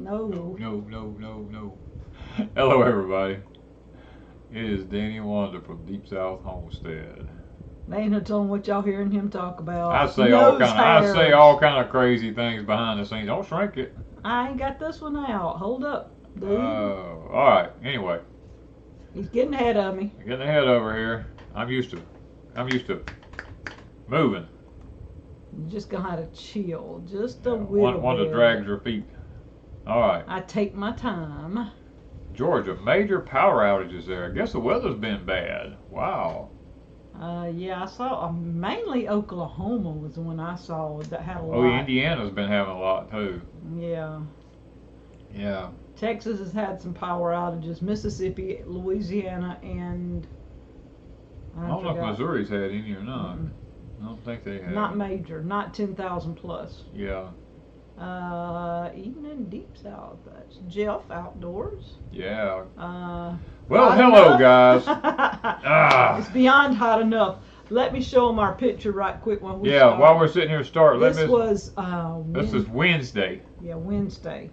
No. No. Hello, everybody. It is Danny and Wanda from Deep South Homestead. They ain't no telling what y'all hearing him talk about. I say all kind of crazy things behind the scenes. Don't shrink it. I ain't got this one out. Hold up, dude. Oh, all right. Anyway, he's getting ahead of me. Getting ahead over here. I'm used to moving. You just gonna have to chill, just a little bit. Wanda drags her feet. All right. I take my time. Georgia, major power outages there. I guess the weather's been bad. Wow. Yeah, I saw mainly Oklahoma was the one I saw that had a lot. Oh, Indiana's been having a lot too. Yeah. Yeah. Texas has had some power outages. Mississippi, Louisiana, and I don't know if Missouri's had any or not. Mm-mm. I don't think they have. Not major, not 10,000 plus. Yeah. Even in Deep South, that's Jeff outdoors. Yeah. Well, hello, guys. It's beyond hot enough. Let me show them our picture right quick when we start. start. While we're sitting here starting, this is Wednesday. Yeah, Wednesday.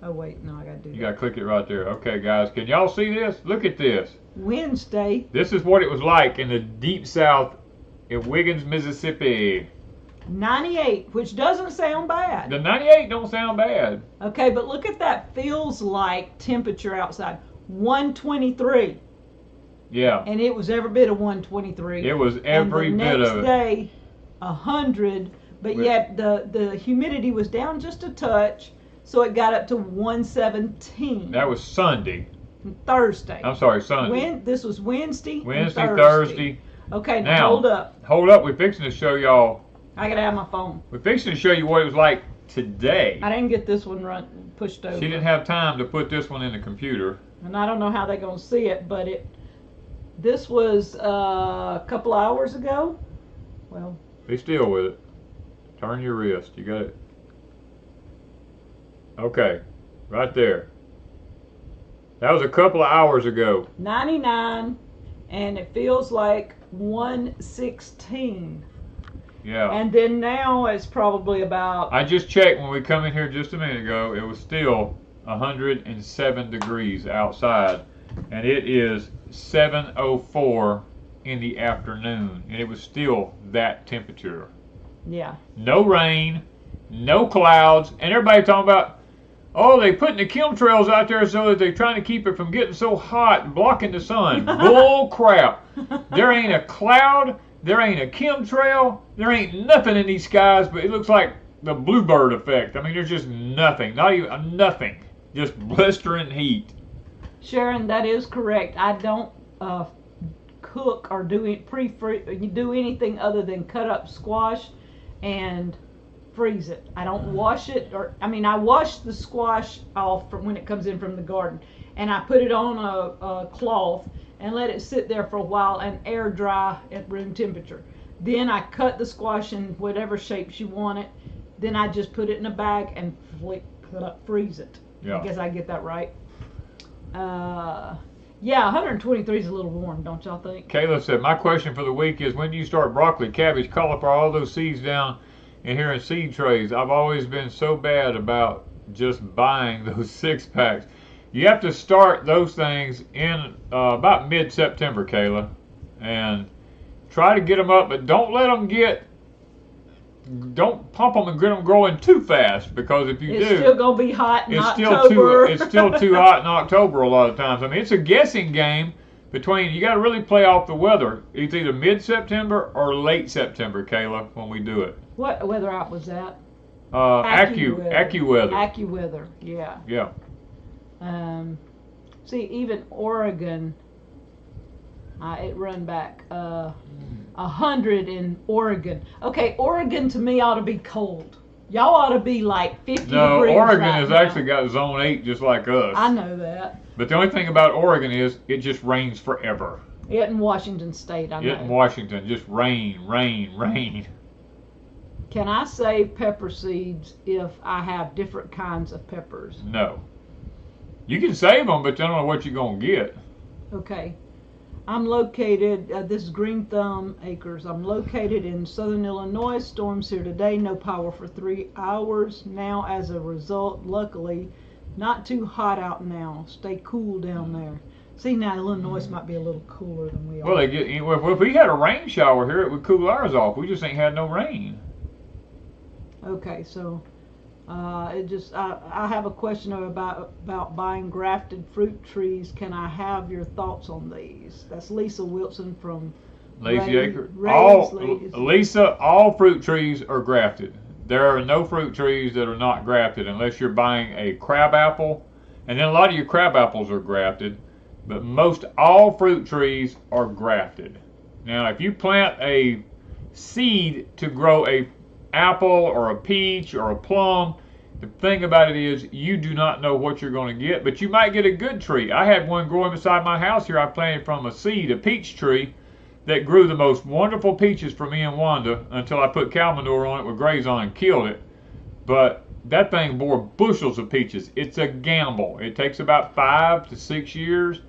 Oh wait, no, I gotta do that. You gotta click it right there. Okay, guys, can y'all see this? Look at this. Wednesday. This is what it was like in the Deep South in Wiggins, Mississippi. 98, which doesn't sound bad. The 98 don't sound bad. Okay, but look at that feels like temperature outside. 123. Yeah. And it was every bit of 123. It was every bit of it. The next day, 100, but yet the humidity was down just a touch, so it got up to 117. That was Sunday. Thursday. I'm sorry, Sunday. This was Wednesday. Wednesday, Thursday. Okay, now hold up. Hold up. We're fixing to show y'all. I gotta have my phone. We're fixing to show you what it was like today. I didn't get this one pushed over. She didn't have time to put this one in the computer. And I don't know how they're gonna see it, but this was a couple hours ago. Well. Be still with it. Turn your wrist. You got it. Okay, right there. That was a couple of hours ago. 99, and it feels like 116. Yeah. And then now it's probably about... I just checked when we come in here just a minute ago. It was still 107 degrees outside. And it is 7:04 in the afternoon. And it was still that temperature. Yeah. No rain, no clouds. And everybody talking about, oh, they putting the chemtrails out there so that they're trying to keep it from getting so hot and blocking the sun. Bull crap. There ain't a cloud. There ain't a chemtrail. There ain't nothing in these skies, but it looks like the bluebird effect. I mean, there's just nothing. Not even nothing. Just blistering heat. Sharon, that is correct. I don't cook or do anything other than cut up squash and freeze it. I don't wash it, I wash the squash off from when it comes in from the garden, and I put it on a cloth and let it sit there for a while and air dry at room temperature. Then I cut the squash in whatever shapes you want it. Then I just put it in a bag and freeze it. Yeah. I guess I get that right. Yeah, 123 is a little warm, don't y'all think? Kayla said, my question for the week is, when do you start broccoli, cabbage, cauliflower, all those seeds down in here in seed trays? I've always been so bad about just buying those 6-packs. You have to start those things in about mid-September, Kayla, and try to get them up, but don't pump them and get them growing too fast, because if you do, it's still gonna be hot in October. It's still too hot in October a lot of times. I mean, it's a guessing game between, you got to really play off the weather. It's either mid-September or late September, Kayla, when we do it. What weather out was that? AccuWeather. AccuWeather, yeah. Yeah. See, even Oregon, it run back 100 in Oregon. Okay, Oregon to me ought to be cold. Y'all ought to be like 50 degrees. No, Oregon right has now. actually got zone 8 just like us. I know that. But the only thing about Oregon is it just rains forever. It in Washington State, I know. It in Washington, just rain. Can I save pepper seeds if I have different kinds of peppers? No. You can save them, but you don't know what you're going to get. Okay. I'm located, this is Green Thumb Acres. I'm located in southern Illinois. Storms here today, no power for 3 hours. Now, as a result, luckily, Not too hot out now. Stay cool down there. See, now Illinois might be a little cooler than we are. Well, if we had a rain shower here, it would cool ours off. We just ain't had no rain. Okay, so I have a question about buying grafted fruit trees. Can I have your thoughts on these? That's Lisa Wilson from Lazy Acre. Ladies. Lisa, all fruit trees are grafted. There are no fruit trees that are not grafted unless you're buying a crab apple, and then a lot of your crab apples are grafted, but most all fruit trees are grafted. Now, if you plant a seed to grow a apple or a peach or a plum, the thing about it is you do not know what you're going to get, but you might get a good tree. I had one growing beside my house here. I planted from a seed, a peach tree, that grew the most wonderful peaches for me and Wanda until I put cow manure on it with Graze on and killed it. But that thing bore bushels of peaches. It's a gamble. It takes about 5 to 6 years,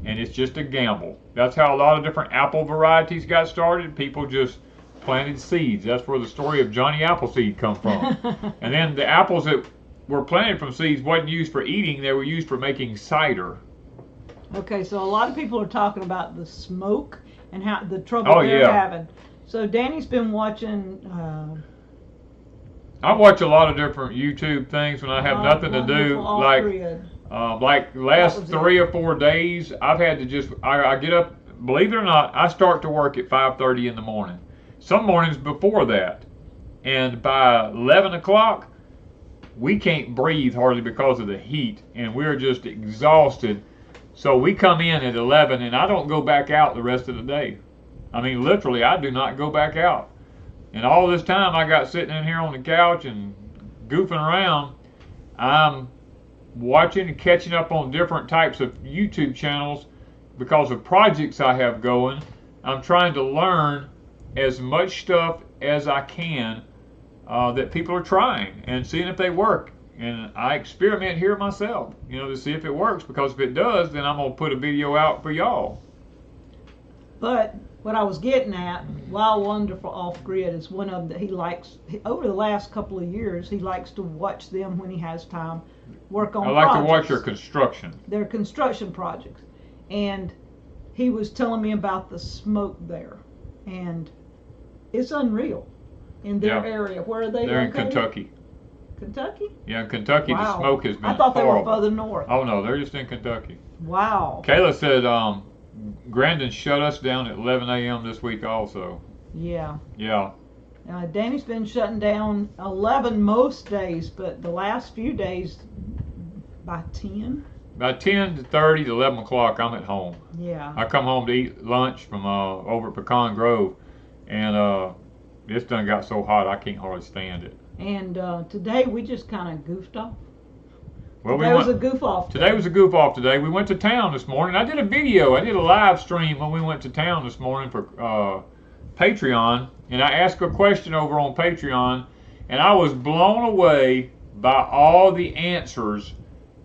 and it's just a gamble. That's how a lot of different apple varieties got started. People just planted seeds. That's where the story of Johnny Appleseed come from. And then the apples that were planted from seeds wasn't used for eating. They were used for making cider. Okay, so a lot of people are talking about the smoke and how the trouble they're having. So Danny's been watching. I watch a lot of different YouTube things when I have nothing to do. Like last 3 or 4 days, I've had to just I get up. Believe it or not, I start to work at 5:30 in the morning. Some mornings before that, and by 11 o'clock, we can't breathe hardly because of the heat, and we're just exhausted. So we come in at 11, and I don't go back out the rest of the day. I mean, literally, I do not go back out. And all this time I got sitting in here on the couch and goofing around, I'm watching and catching up on different types of YouTube channels because of projects I have going. I'm trying to learn as much stuff as I can that people are trying and seeing if they work. And I experiment here myself, to see if it works, because if it does, then I'm going to put a video out for y'all. But what I was getting at, Wild Wonderful Off Grid is one of them that he likes. Over the last couple of years, he likes to watch them when he has time, work on projects. I like to watch their construction. Their construction projects. And he was telling me about the smoke there. And it's unreal in their area. Where are they They're located? in Kentucky. Kentucky? Yeah, in Kentucky, the smoke has been I thought horrible. they were further north. Oh, no, they're just in Kentucky. Wow. Kayla said Grandin shut us down at 11 a.m. this week also. Yeah. Yeah. Danny's been shutting down 11 most days, but the last few days by 10? By 10 to 30 to 11 o'clock, I'm at home. Yeah. I come home to eat lunch from over at Pecan Grove, and it's done got so hot I can't hardly stand it. And today we just kind of goofed off. Well, Today was a goof off. Today was a goof off today. We went to town this morning. I did a video. I did a live stream when we went to town this morning for Patreon, and I asked a question over on Patreon, and I was blown away by all the answers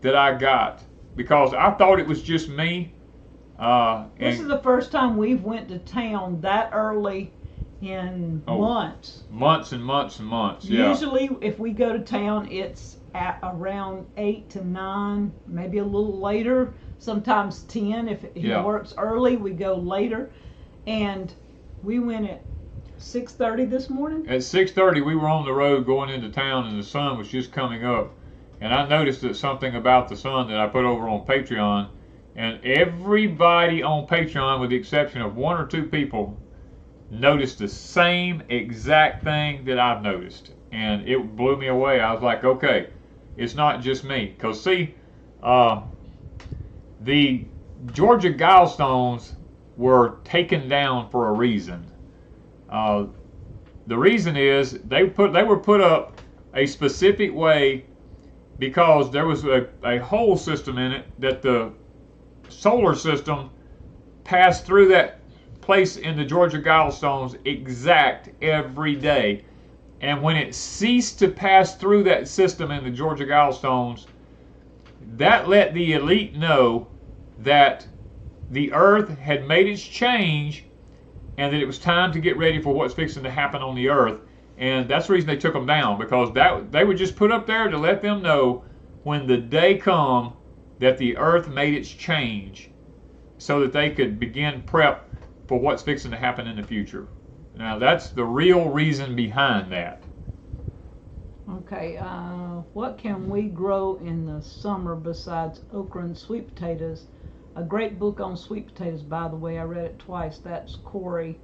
that I got, because I thought it was just me. This is the first time we've went to town that early in months. Months and months and months, yeah. Usually if we go to town, it's at around 8 to 9, maybe a little later, sometimes 10. If he works early, we go later. And we went at 6:30 this morning? At 6:30 we were on the road going into town, and the sun was just coming up. And I noticed that something about the sun that I put over on Patreon, and everybody on Patreon, with the exception of 1 or 2 people, noticed the same exact thing that I've noticed, and it blew me away. I was like, okay, it's not just me. Because see, the Georgia Guilestones were taken down for a reason. The reason is they were put up a specific way because there was a hole system in it that the solar system passed through that place in the Georgia Guilestones exact every day. And when it ceased to pass through that system in the Georgia Guilestones, that let the elite know that the earth had made its change and that it was time to get ready for what's fixing to happen on the earth. And that's the reason they took them down, because they were just put up there to let them know when the day come that the earth made its change so that they could begin prep for what's fixing to happen in the future. Now that's the real reason behind that. Okay, what can we grow in the summer besides okra and sweet potatoes? A great book on sweet potatoes, by the way. I read it twice. That's Corey.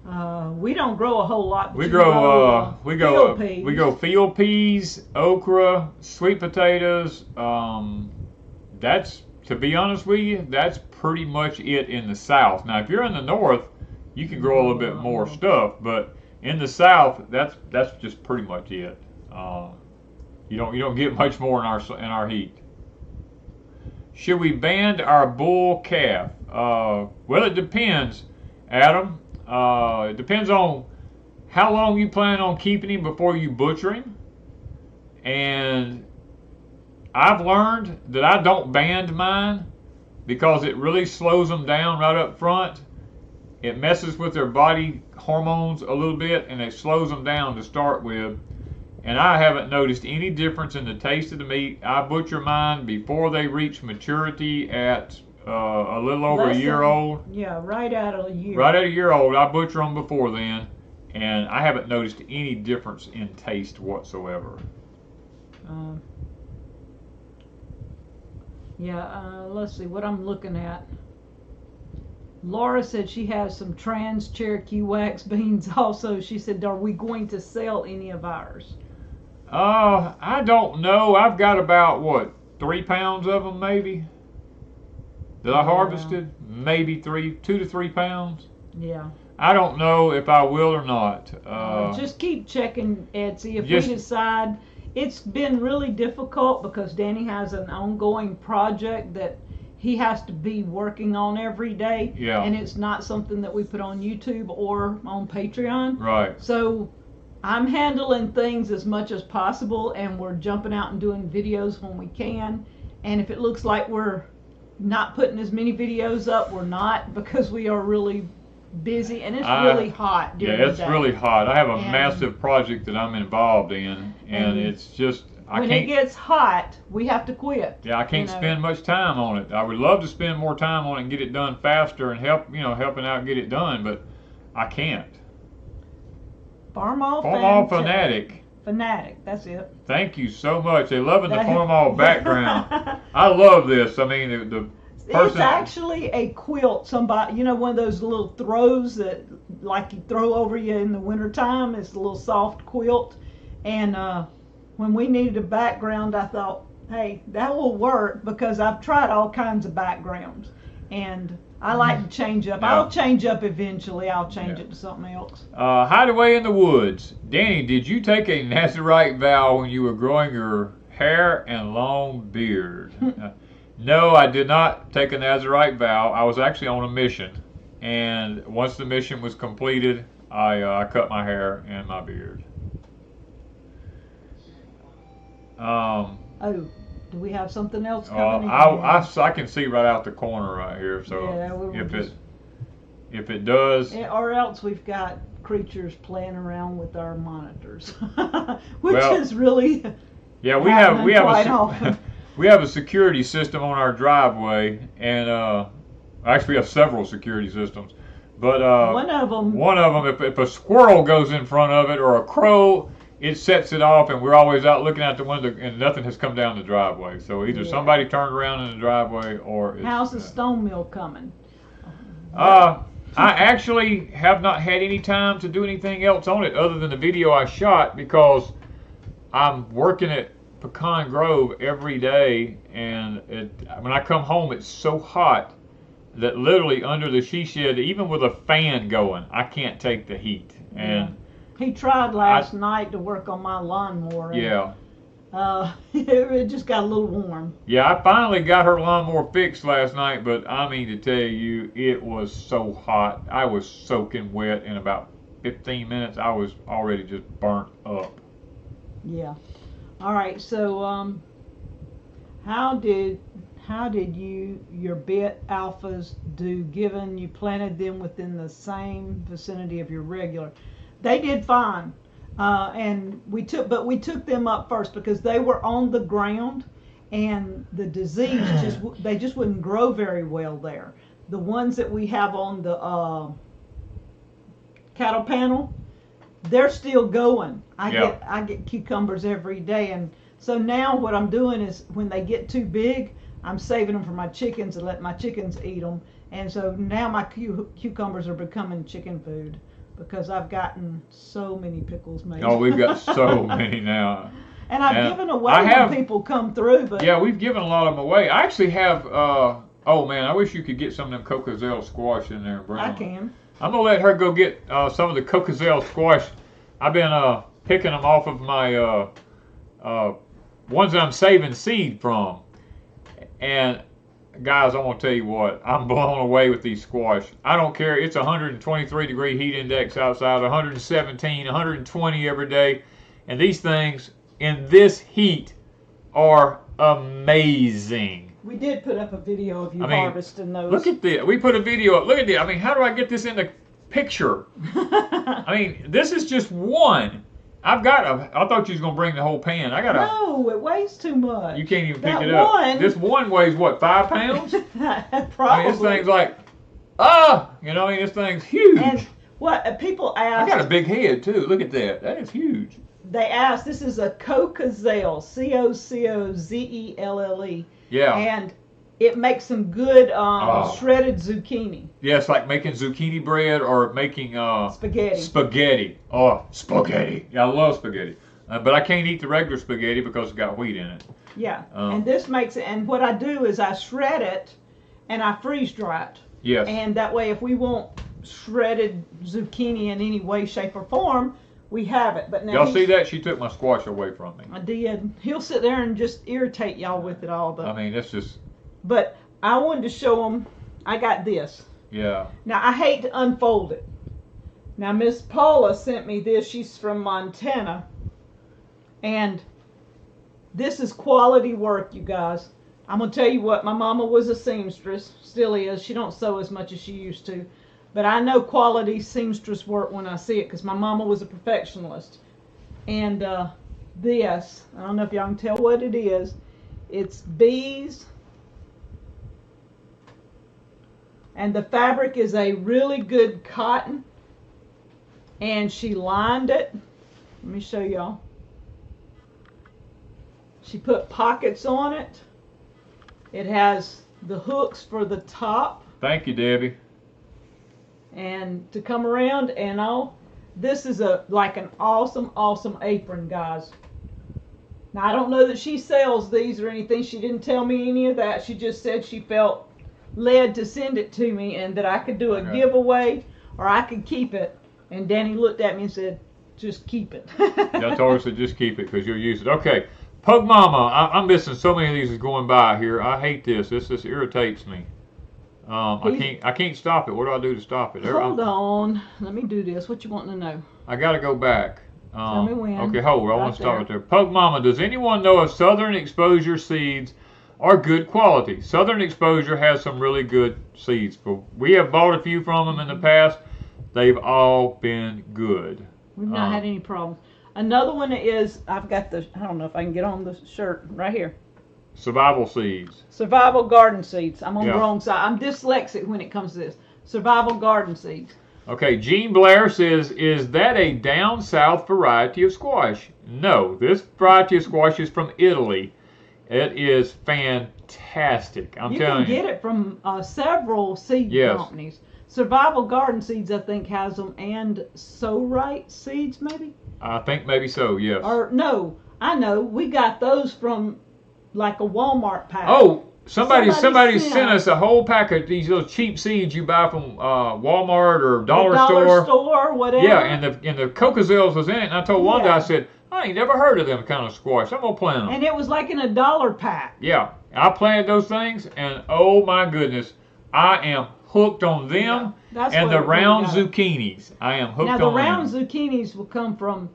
We don't grow a whole lot. But We grow field peas. we grow field peas, okra, sweet potatoes. That's, to be honest with you, that's pretty much it in the South. Now, if you're in the North, you can grow a little bit more stuff, but in the South, that's just pretty much it. You don't get much more in our heat. Should we band our bull calf? Well, it depends, Adam. It depends on how long you plan on keeping him before you butcher him. And I've learned that I don't band mine because it really slows them down right up front. It messes with their body hormones a little bit, and it slows them down to start with. And I haven't noticed any difference in the taste of the meat. I butcher mine before they reach maturity at a little over a year old. Yeah, right out of a year. Right at a year old. I butcher them before then, and I haven't noticed any difference in taste whatsoever. Let's see what I'm looking at. Laura said she has some trans Cherokee wax beans also. She said, are we going to sell any of ours? I don't know. I've got about, 3 pounds of them maybe that I harvested. Maybe 2 to 3 pounds. Yeah. I don't know if I will or not. Just keep checking, Etsy. If we decide, it's been really difficult because Danny has an ongoing project that he has to be working on every day. Yeah. And it's not something that we put on YouTube or on Patreon. Right. So I'm handling things as much as possible, and we're jumping out and doing videos when we can. And if it looks like we're not putting as many videos up, we're not, because we are really busy, and it's really hot during the day. Yeah, it's really hot. I have a massive project that I'm involved in, and it's just, when it gets hot, we have to quit. Yeah, I can't spend much time on it. I would love to spend more time on it and get it done faster and helping out get it done, but I can't. Farmall Fanatic. Fanatic, that's it. Thank you so much. They're loving the Farmall background. I love this. I mean, the person. It's actually a quilt. Somebody, one of those little throws that, like, you throw over you in the wintertime. It's a little soft quilt. And when we needed a background, I thought, hey, that will work, because I've tried all kinds of backgrounds. And I like to change up. Yeah. I'll change up eventually. I'll change it to something else. Hideaway in the Woods. Danny, did you take a Nazarite vow when you were growing your hair and long beard? No, I did not take a Nazarite vow. I was actually on a mission. And once the mission was completed, I cut my hair and my beard. Do we have something else coming in? I can see right out the corner right here. So if it does, or else we've got creatures playing around with our monitors, which is really we have a security system on our driveway, and actually we have several security systems. But one of them, if a squirrel goes in front of it or a crow, it sets it off, and we're always out looking out the window, and nothing has come down the driveway. So either somebody turned around in the driveway, or it's, how's the stone mill coming? I actually have not had any time to do anything else on it other than the video I shot, because I'm working at Pecan Grove every day, and when I come home, it's so hot that literally under the she shed, even with a fan going, I can't take the heat. And he tried last night to work on my lawnmower. And, it just got a little warm. Yeah, I finally got her lawnmower fixed last night, but I mean to tell you, it was so hot. I was soaking wet. In about 15 minutes, I was already just burnt up. Yeah. All right. So, how did your bit alphas do, given you planted them within the same vicinity of your regular? They did fine. And we took them up first because they were on the ground, and the disease they just wouldn't grow very well there. The ones that we have on the cattle panel, they're still going. I get cucumbers every day, and so now what I'm doing is when they get too big, I'm saving them for my chickens and let my chickens eat them. And so now my cucumbers are becoming chicken food because I've gotten so many pickles made. Oh, we've got so many now. And I've given away when people come through. But yeah, we've given a lot of them away. I actually have, oh man, I wish you could get some of them Cocozelle squash in there and bring them. I can. I'm going to let her go get some of the Cocozelle squash. I've been picking them off of my ones that I'm saving seed from. And guys, I'm going to tell you what, I'm blown away with these squash. I don't care. It's 123 degree heat index outside, 117, 120 every day. And these things in this heat are amazing. We did put up a video of you harvesting those. Look at this. We put a video up. Look at this. I mean, how do I get this in the picture? I mean, this is just one. I thought you was going to bring the whole pan. No, it weighs too much. You can't even pick it up. This one weighs, what, 5 pounds? Probably. I mean, this thing's like, this thing's huge. And what people ask. I got a big head, too. Look at that. That is huge. They asked, this is a Cocozelle, Coccozelle. Yeah. And it makes some good shredded zucchini. Yeah, it's like making zucchini bread or making spaghetti. Spaghetti. Oh, spaghetti. Yeah, I love spaghetti. But I can't eat the regular spaghetti because it's got wheat in it. Yeah. And this makes it, and what I do is I shred it and I freeze dry it. Yes. And that way if we want shredded zucchini in any way, shape, or form, we have it. But now y'all see that? She took my squash away from me. I did. He'll sit there and just irritate y'all with it all. But I mean, that's just... But I wanted to show them, I got this. Yeah. Now, I hate to unfold it. Now, Miss Paula sent me this. She's from Montana. And this is quality work, you guys. I'm going to tell you what, my mama was a seamstress. Still is. She don't sew as much as she used to. But I know quality seamstress work when I see it because my mama was a perfectionist. And this, I don't know if y'all can tell what it is. It's bees. And the fabric is a really good cotton. And she lined it. Let me show y'all. She put pockets on it. It has the hooks for the top. Thank you, Debbie. And to come around and all. This is like an awesome, awesome apron, guys. Now, I don't know that she sells these or anything. She didn't tell me any of that. She just said she felt led to send it to me and that I could do a giveaway or I could keep it. And Danny looked at me and said, just keep it. I told her to just keep it because you'll use it. Okay, Pug Mama, I'm missing so many of these is going by here. I hate this. This just irritates me. I can't stop it. What do I do to stop it? Hold on. Let me do this. What you wanting to know? I got to go back. Tell me when. Okay, hold. I want to start right there. Pug Mama, does anyone know if Southern Exposure seeds are good quality? Southern Exposure has some really good seeds. But we have bought a few from them in the past. They've all been good. We've not had any problems. Another one is, I've got the, I don't know if I can get on the shirt right here. Survival seeds. Survival garden seeds. I'm on the wrong side. I'm dyslexic when it comes to this. Survival garden seeds. Okay, Jean Blair says, is that a down south variety of squash? No, this variety of squash is from Italy. It is fantastic. I'm telling you. You can get it from several seed companies. Survival Garden Seeds, I think, has them, and So Right Seeds, maybe? I think maybe so, yes. Or, no, I know. We got those from, like, a Walmart pack. Oh, somebody sent us a whole pack of these little cheap seeds you buy from Walmart or Dollar Store, whatever. Yeah, and the Cocozelles was in it, and I told Wanda, I said, I ain't never heard of them kind of squash. I'm going to plant them. And it was like in a $1 pack. Yeah, I planted those things, and oh my goodness, I am hooked on them and the round zucchinis. I am hooked on them. Now, the round zucchinis will come from,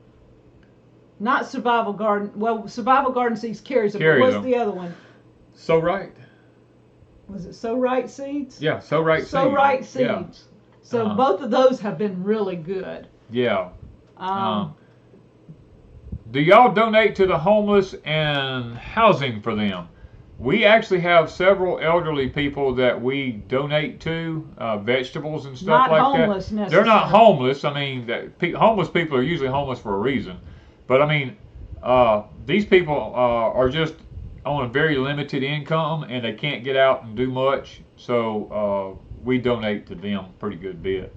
not Survival Garden. Well, Survival Garden Seeds carries them. But what's the other one? So Right. Was it So Right Seeds? Yeah, So Right Seeds. So Right Seeds. Yeah. So both of those have been really good. Yeah. do y'all donate to the homeless and housing for them? We actually have several elderly people that we donate to, vegetables and stuff Not like homeless that. They're not necessarily. homeless. I mean, homeless people are usually homeless for a reason. But I mean, these people are just on a very limited income and they can't get out and do much. So we donate to them a pretty good bit.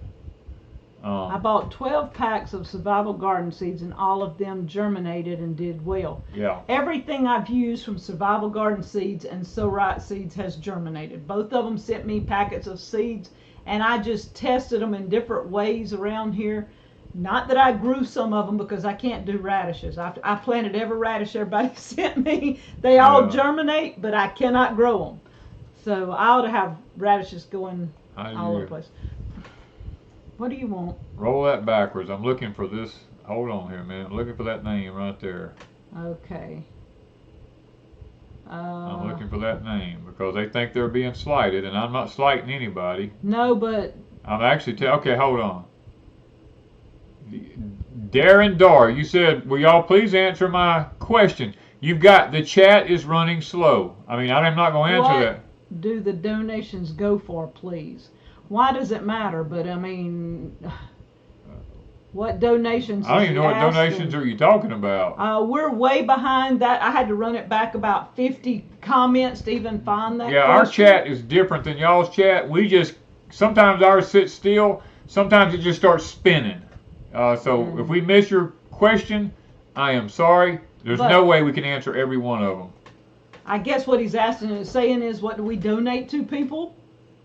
I bought 12 packs of survival garden seeds and all of them germinated and did well. Yeah. Everything I've used from survival garden seeds and So Right seeds has germinated. Both of them sent me packets of seeds and I just tested them in different ways around here. Not that I grew some of them because I can't do radishes. I planted every radish everybody sent me. They all germinate, but I cannot grow them. So I ought to have radishes going all over the place. What do you want? Roll that backwards. I'm looking for this. Hold on here, man. I'm looking for that name right there. Okay. I'm looking for that name because they think they're being slighted, and I'm not slighting anybody. No, but I'm actually okay, hold on. Darren Dar, you said, will y'all please answer my question? You've got the chat is running slow. I mean, I'm not going to answer that. What do the donations go for, please? Why does it matter? But I mean, what donations? I don't even know what donations are you talking about. We're way behind that. I had to run it back about 50 comments to even find that. Yeah, question. Our chat is different than y'all's chat. We just sometimes ours sits still. Sometimes it just starts spinning. So if we miss your question, I am sorry. There's no way we can answer every one of them. I guess what he's asking and saying is, what do we donate to people?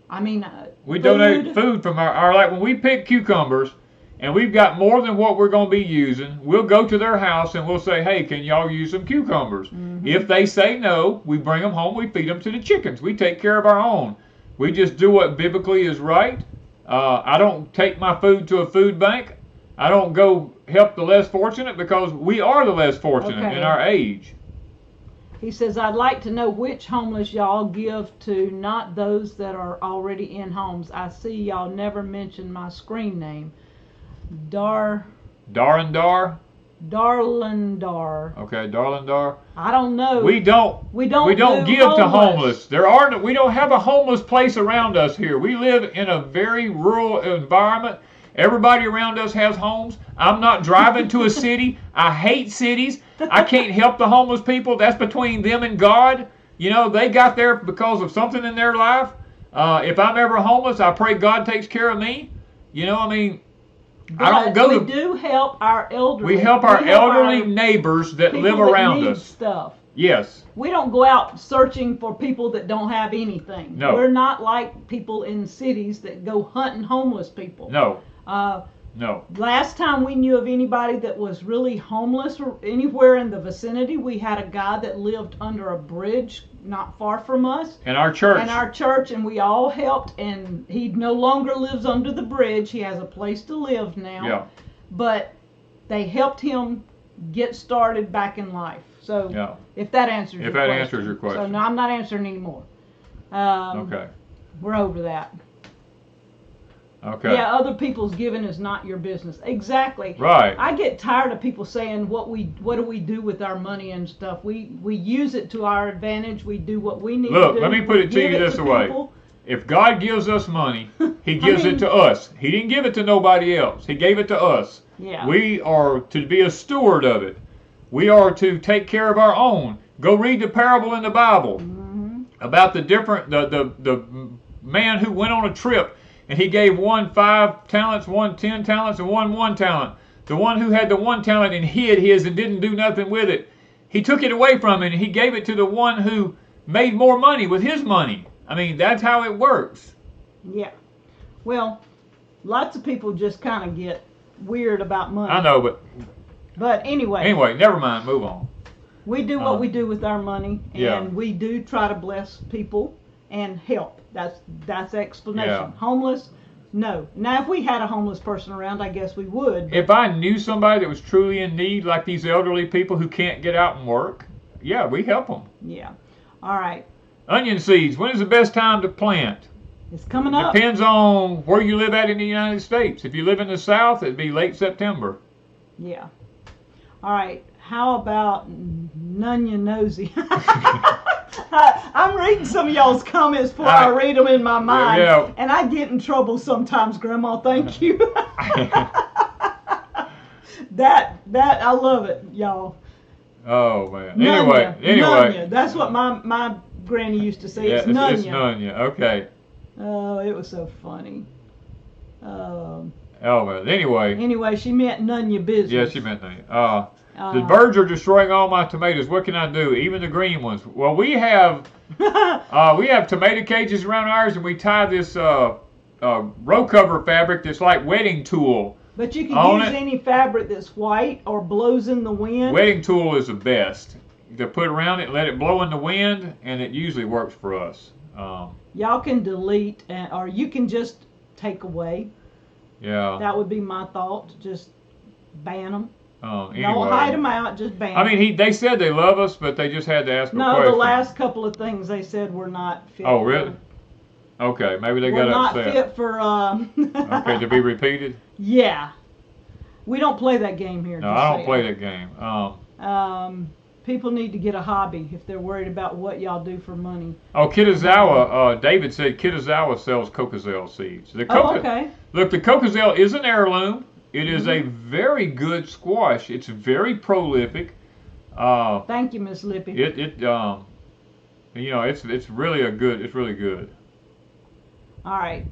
I mean, we donate food from our like when we pick cucumbers and we've got more than what we're going to be using, we'll go to their house and we'll say, hey, can y'all use some cucumbers? If they say no, we bring them home, we feed them to the chickens. We take care of our own. We just do what biblically is right. I don't take my food to a food bank. I don't go help the less fortunate because we are the less fortunate in our age. He says, I'd like to know which homeless y'all give to, not those that are already in homes. I see y'all never mention my screen name. Darlindar? Darlindar. Okay, Darlindar. I don't know. We don't give to homeless. We don't have a homeless place around us here. We live in a very rural environment. Everybody around us has homes. I'm not driving to a city. I hate cities. I can't help the homeless people. That's between them and God. You know, they got there because of something in their life. If I'm ever homeless, I pray God takes care of me. You know, I mean, but I don't go we do help our elderly. We help our elderly neighbors that live around us. Stuff. Yes. We don't go out searching for people that don't have anything. No. We're not like people in cities that go hunting homeless people. No. No. Last time we knew of anybody that was really homeless or anywhere in the vicinity, we had a guy that lived under a bridge not far from us. In our church. And we all helped, and he no longer lives under the bridge. He has a place to live now. Yeah. But they helped him get started back in life. So if that answers your question. Answers your question. So no, I'm not answering anymore. Okay. We're over that. Okay. Yeah, other people's giving is not your business. Exactly. Right. I get tired of people saying what do we do with our money and stuff. We use it to our advantage. We do what we need to do. Look, let me put it to you this way. If God gives us money, He gives it to us. He didn't give it to nobody else. He gave it to us. Yeah. We are to be a steward of it. We are to take care of our own. Go read the parable in the Bible about the man who went on a trip. And he gave one 5 talents, one 10 talents, and one 1 talent. The one who had the 1 talent and hid his and didn't do nothing with it, he took it away from him and he gave it to the one who made more money with his money. I mean, that's how it works. Yeah. Well, lots of people just kind of get weird about money. I know, but anyway. Anyway, never mind. Move on. We do what we do with our money, and we do try to bless people and help. That's the explanation. Yeah. Homeless, no. Now, if we had a homeless person around, I guess we would. If I knew somebody that was truly in need, like these elderly people who can't get out and work, yeah, we help them. Yeah. All right. Onion seeds. When is the best time to plant? It's coming up. Depends on where you live at in the United States. If you live in the South, it'd be late September. Yeah. All right. How about Nunya Nosy? I'm reading some of y'all's comments before I read them in my mind, and I get in trouble sometimes, Grandma. Thank you. that I love it, y'all. Oh man. Nunya, Anyway. Nunya. That's what my granny used to say. It's Nunya. It's Nunya. Okay. Oh, it was so funny. Oh man. Anyway, she meant none your business. Yeah, she meant none. The birds are destroying all my tomatoes. What can I do? Even the green ones. Well, we have tomato cages around ours, and we tie this row cover fabric that's like wedding tulle. But you can use any fabric that's white or blows in the wind. Wedding tulle is the best to put around it, let it blow in the wind, and it usually works for us. Y'all can delete, or you can just take away. Yeah. That would be my thought. Just ban them. Anyway. Don't hide them out. Just ban them. I mean, they said they love us, but they just had to ask a question. No, the last couple of things they said were not fit. Oh, really? Okay, maybe they got upset. Not fit for. Okay, to be repeated. Yeah. We don't play that game here. No, I don't play that game. People need to get a hobby if they're worried about what y'all do for money. Oh, Kitazawa, David said Kitazawa sells Cocozelle seeds. Okay. Look, the Cocozelle is an heirloom. It is a very good squash. It's very prolific. Thank you, Miss Lippy. It's really good. All right.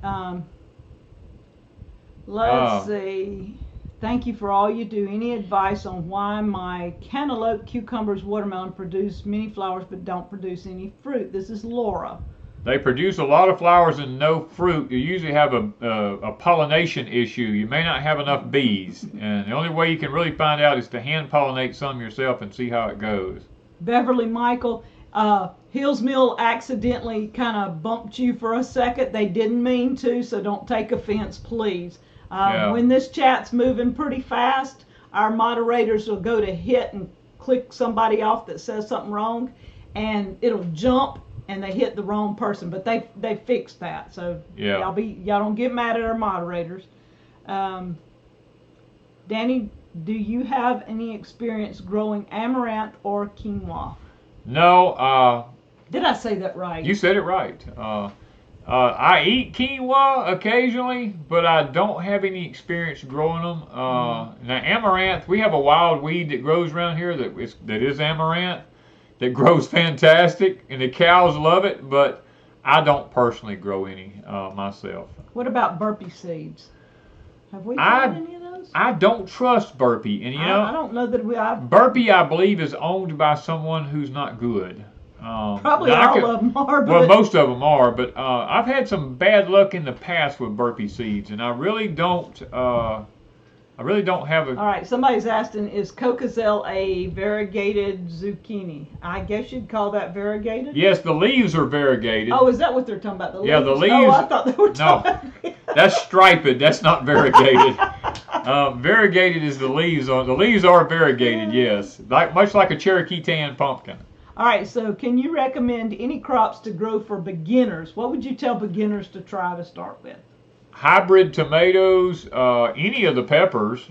Let's see. Thank you for all you do. Any advice on why my cantaloupe, cucumbers, watermelon produce many flowers but don't produce any fruit? This is Laura. They produce a lot of flowers and no fruit. You usually have a pollination issue. You may not have enough bees. And the only way you can really find out is to hand pollinate some yourself and see how it goes. Beverly Michael, Hills Mill accidentally kind of bumped you for a second. They didn't mean to, so don't take offense, please. When this chat's moving pretty fast, our moderators will go to hit and click somebody off that says something wrong, and it'll jump and they hit the wrong person. But they fixed that, so y'all don't get mad at our moderators. Danny, do you have any experience growing amaranth or quinoa? No. Did I say that right? You said it right. I eat quinoa occasionally, but I don't have any experience growing them. Now amaranth, we have a wild weed that grows around here that is amaranth, that grows fantastic, and the cows love it, but I don't personally grow any myself. What about burpee seeds? Have we tried any of those? I don't trust burpee, and I don't know that we. Burpee, I believe, is owned by someone who's not good. Probably all of them are. Well, most of them are, but I've had some bad luck in the past with burpee seeds, and I really don't have a... All right, somebody's asking, is Cocozelle a variegated zucchini? I guess you'd call that variegated? Yes, the leaves are variegated. Oh, is that what they're talking about? The leaves? Yeah, the leaves... Oh, I thought they were talking about... That's striped. That's not variegated. Variegated is the leaves. The leaves are variegated, yes. Much like a Cherokee tan pumpkin. All right, so can you recommend any crops to grow for beginners? What would you tell beginners to try to start with? Hybrid tomatoes, any of the peppers.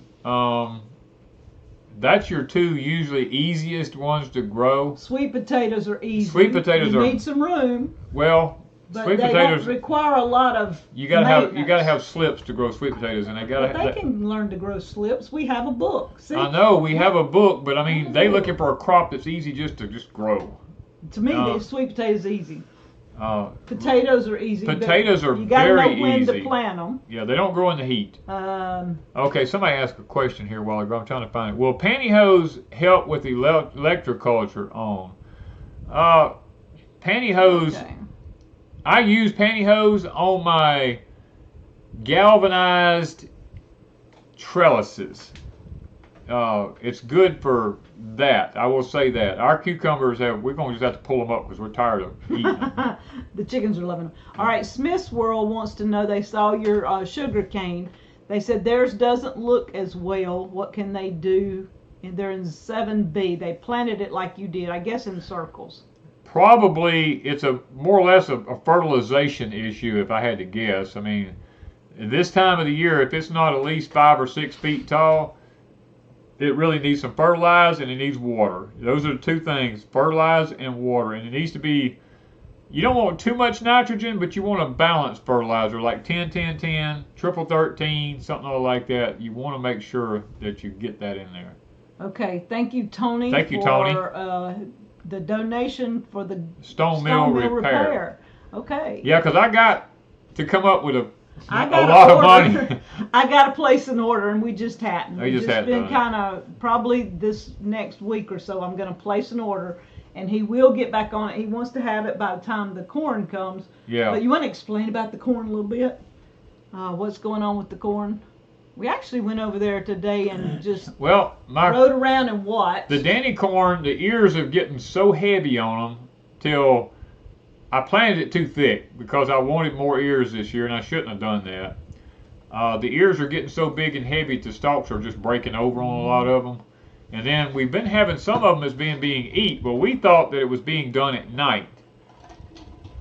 That's your two usually easiest ones to grow. Sweet potatoes are easy. Sweet potatoes you need some room. Well, but sweet they potatoes don't require a lot of you gotta have slips to grow sweet potatoes, and they can learn to grow slips. We have a book. See? I know we have a book, but I mean they're looking for a crop that's easy just to grow. To me, the sweet potatoes easy. Potatoes are easy. Potatoes are very easy. You gotta know when to plant them. Yeah, they don't grow in the heat. Okay, somebody asked a question here while ago. I'm trying to find it. Will pantyhose help with electroculture on? Pantyhose. Okay. I use pantyhose on my galvanized trellises. It's good for that. I will say that. Our cucumbers we're going to just have to pull them up because we're tired of eating them. The chickens are loving them. All right, Smith's World wants to know, they saw your sugar cane. They said theirs doesn't look as well. What can they do? And they're in 7B. They planted it like you did, I guess in circles. Probably it's more or less a fertilization issue if I had to guess. I mean, this time of the year, if it's not at least 5 or 6 feet tall, it really needs some fertilizer and it needs water. Those are the two things, fertilizer and water. And it needs to be, you don't want too much nitrogen, but you want a balanced fertilizer like 10-10-10, triple 13, something like that. You want to make sure that you get that in there. Okay, thank you, Tony. Thank you, Tony. For the donation for the Stone mill repair. Okay. Yeah, because I got to come up with a I got lot of money. I got to place an order, and we just hadn't. We just hadn't been kind of, probably this next week or so, I'm going to place an order, and he will get back on it. He wants to have it by the time the corn comes. Yeah. But you want to explain about the corn a little bit? What's going on with the corn? We actually went over there today and just rode around and watched. The Danny corn, the ears are getting so heavy on them till I planted it too thick because I wanted more ears this year, and I shouldn't have done that. The ears are getting so big and heavy, the stalks are just breaking over on a lot of them. And then we've been having some of them as being eat, but we thought that it was being done at night,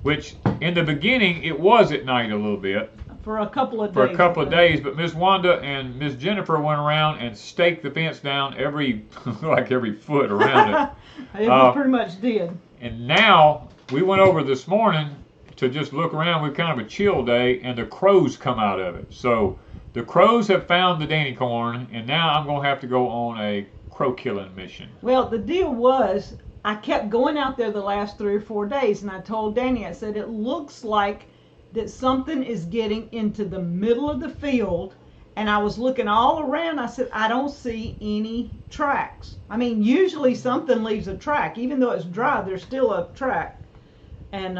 which in the beginning it was at night a little bit. For a couple of days. For a couple of days, but Miss Wanda and Miss Jennifer went around and staked the fence down every foot around it. We pretty much did. And now we went over this morning to just look around with kind of a chill day, and the crows come out of it. So the crows have found the Danny corn, and now I'm going to have to go on a crow killing mission. Well, the deal was, I kept going out there the last 3 or 4 days, and I told Danny, I said, it looks like that something is getting into the middle of the field, and I was looking all around. I said, I don't see any tracks. I mean, usually something leaves a track. Even though it's dry, there's still a track. And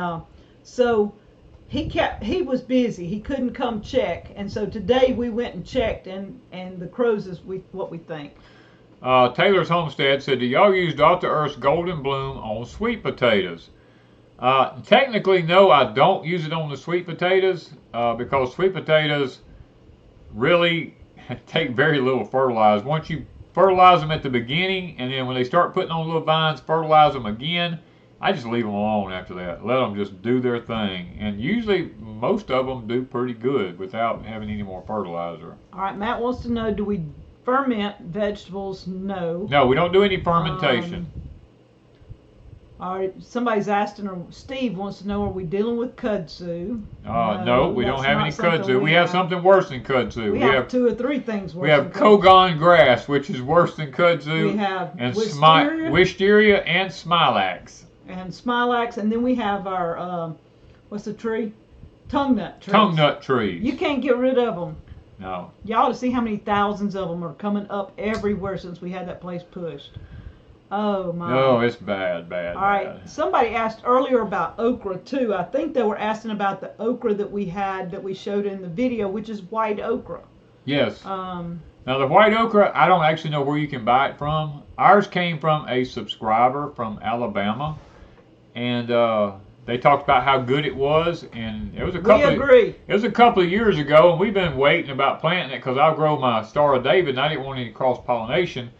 so he was busy. He couldn't come check. And so today we went and checked, and the crows is what we think. Taylor's Homestead said, do y'all use Dr. Earth's Golden Bloom on sweet potatoes? Technically, no, I don't use it on the sweet potatoes because sweet potatoes really take very little fertilizer. Once you fertilize them at the beginning, and then when they start putting on little vines, fertilize them again, I just leave them alone after that. Let them just do their thing. And usually, most of them do pretty good without having any more fertilizer. All right, Matt wants to know, do we ferment vegetables? No. No, we don't do any fermentation. All right, somebody's asking, or Steve wants to know, are we dealing with kudzu? No, we don't have any kudzu. We have something worse than kudzu. We have 2 or 3 things worse. We have Kogon grass, which is worse than kudzu. We have and wisteria and smilax. And smilax, and then we have our what's the tree? Tongue nut trees. Tongue nut trees. You can't get rid of them. No. Y'all to see how many thousands of them are coming up everywhere since we had that place pushed. Oh my. No, it's bad. All right. Somebody asked earlier about okra too. I think they were asking about the okra that we had, that we showed in the video, which is white okra. Yes. Now the white okra, I don't actually know where you can buy it from. Ours came from a subscriber from Alabama, and they talked about how good it was, and it was a couple of years ago, and we've been waiting about planting it because I'll grow my Star of David, and I didn't want any cross pollination.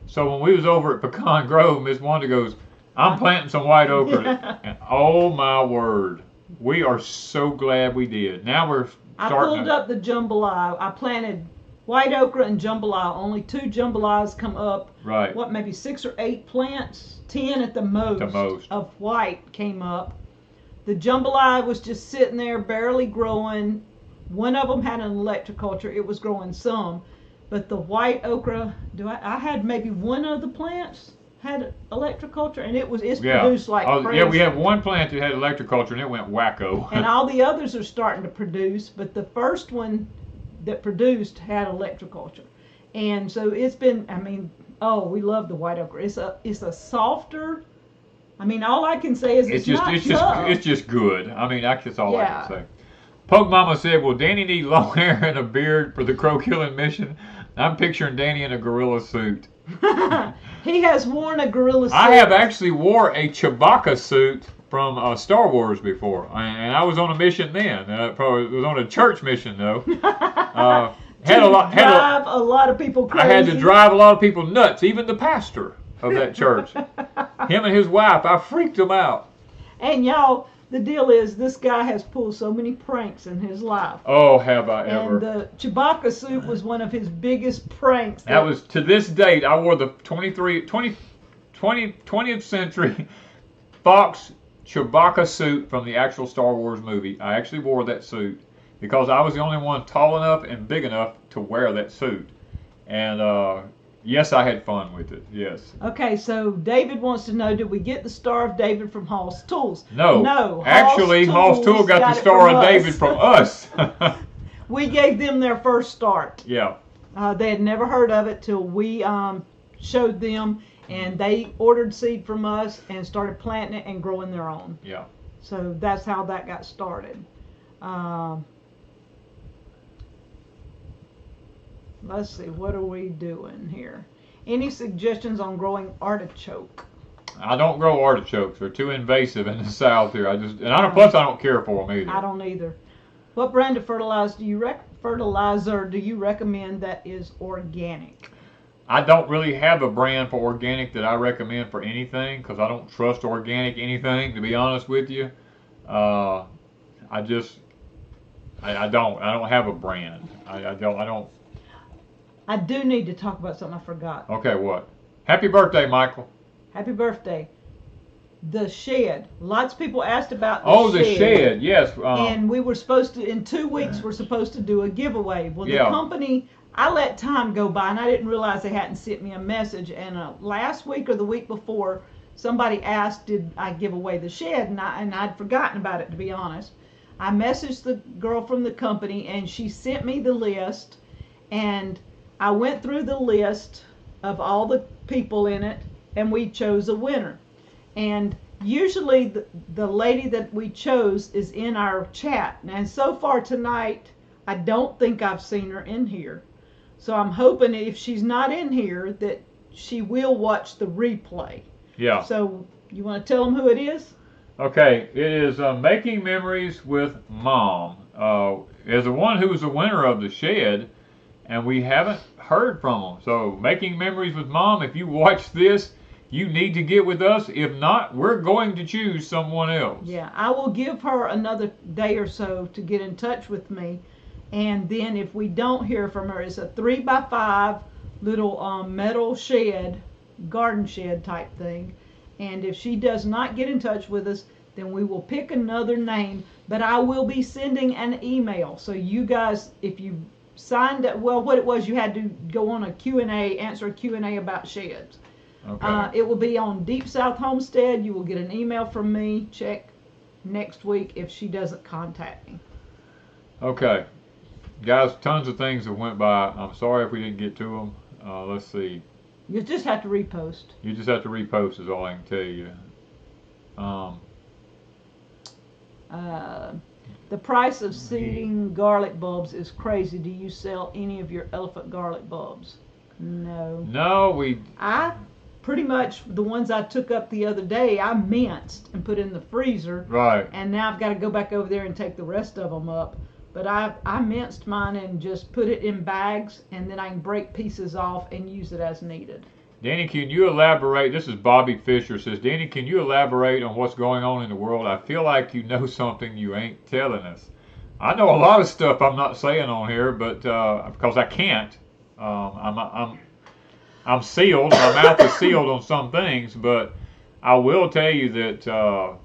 So when we was over at Pecan Grove, Miss Wanda goes, I'm planting some white okra. And oh my word, we are so glad we did. Now we're starting. I pulled up the jambalaya. I planted white okra and jambalaya. Only 2 jambalayas come up. Right. What, maybe 6 or 8 plants? 10 at the most. Of white came up. The jambalaya was just sitting there, barely growing. One of them had an electroculture. It was growing some. But the white okra, I had maybe 1 of the plants had electroculture, and it's produced like crazy. Yeah, we had 1 plant that had electroculture, and it went wacko. And all the others are starting to produce, but the first one that produced had electroculture. And so it's been, we love the white okra. It's a softer, all I can say is it's just good. That's all I can say. Poke Mama said, will Danny need long hair and a beard for the crow killing mission? I'm picturing Danny in a gorilla suit. He has worn a gorilla suit. I have actually wore a Chewbacca suit from Star Wars before, and I was on a mission then. Probably was on a church mission though. Had a lot of people crazy. I had to drive a lot of people nuts, even the pastor of that church. Him and his wife, I freaked them out. And y'all, The deal is, this guy has pulled so many pranks in his life. Oh, have I ever. And the Chewbacca suit was one of his biggest pranks. That was, to this date, I wore the 20th century Fox Chewbacca suit from the actual Star Wars movie. I actually wore that suit because I was the only one tall enough and big enough to wear that suit. And yes, I had fun with it. Yes. Okay, so David wants to know, did we get the Star of David from Hall's Tools? No. No. Actually, Hall's Tool got the Star of David from us. We gave them their first start. Yeah. They had never heard of it till we showed them, and they ordered seed from us and started planting it and growing their own. Yeah. So that's how that got started. Let's see, what are we doing here? Any suggestions on growing artichoke? I don't grow artichokes. They're too invasive in the South here. Plus I don't care for them either. I don't either. What brand of fertilizer do you recommend that is organic? I don't really have a brand for organic that I recommend for anything because I don't trust organic anything, to be honest with you. I don't have a brand. I don't. I do need to talk about something I forgot. Okay, what? Happy birthday, Michael. Happy birthday. The shed. Lots of people asked about the shed. shed. The shed, yes. And we were supposed to, in 2 weeks, we're supposed to do a giveaway. Well, the company, I let time go by, and I didn't realize they hadn't sent me a message. And last week or the week before, somebody asked, did I give away the shed? And I'd forgotten about it, to be honest. I messaged the girl from the company, and she sent me the list. And I went through the list of all the people in it, and we chose a winner. And usually the lady that we chose is in our chat. And so far tonight, I don't think I've seen her in here. So I'm hoping if she's not in here that she will watch the replay. Yeah. So you want to tell them who it is? Okay, it is Making Memories with Mom. Is the one who was the winner of the shed, and we haven't heard from them. So Making Memories with Mom, if you watch this, you need to get with us. If not, we're going to choose someone else. Yeah, I will give her another day or so to get in touch with me. And then if we don't hear from her, it's a 3x5 little metal shed, garden shed type thing. And if she does not get in touch with us, then we will pick another name. But I will be sending an email. So you guys, if you signed up, well, what it was, you had to go on a Q&A, answer a Q&A about sheds. Okay. It will be on Deep South Homestead. You will get an email from me. Check next week if she doesn't contact me. Okay. Guys, tons of things that went by. I'm sorry if we didn't get to them. Let's see. You just have to repost. You just have to repost is all I can tell you. The price of seeding garlic bulbs is crazy. Do you sell any of your elephant garlic bulbs? No. No, I pretty much, the ones I took up the other day, I minced and put in the freezer. Right. And now I've got to go back over there and take the rest of them up. But I minced mine and just put it in bags, and then I can break pieces off and use it as needed. Danny, can you elaborate? This is Bobby Fisher says, Danny, can you elaborate on what's going on in the world? I feel like you know something you ain't telling us. I know a lot of stuff I'm not saying on here, but because I can't. I'm sealed. My mouth is sealed on some things, but I will tell you that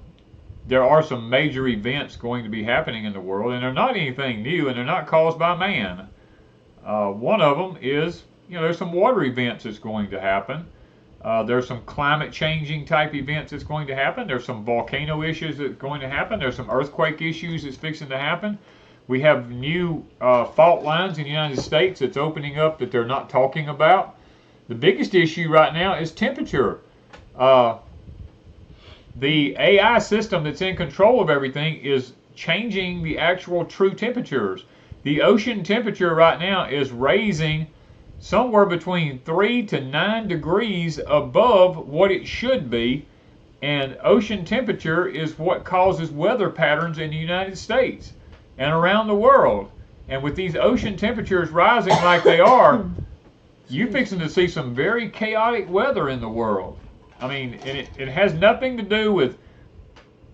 there are some major events going to be happening in the world, and they're not anything new, and they're not caused by man. One of them is, there's some water events that's going to happen. There's some climate changing type events that's going to happen. There's some volcano issues that's going to happen. There's some earthquake issues that's fixing to happen. We have new fault lines in the United States that's opening up that they're not talking about. The biggest issue right now is temperature. The AI system that's in control of everything is changing the actual true temperatures. The ocean temperature right now is raising somewhere between 3 to 9 degrees above what it should be, and ocean temperature is what causes weather patterns in the United States and around the world. And with these ocean temperatures rising like they are, you're fixing to see some very chaotic weather in the world. I mean, it has nothing to do with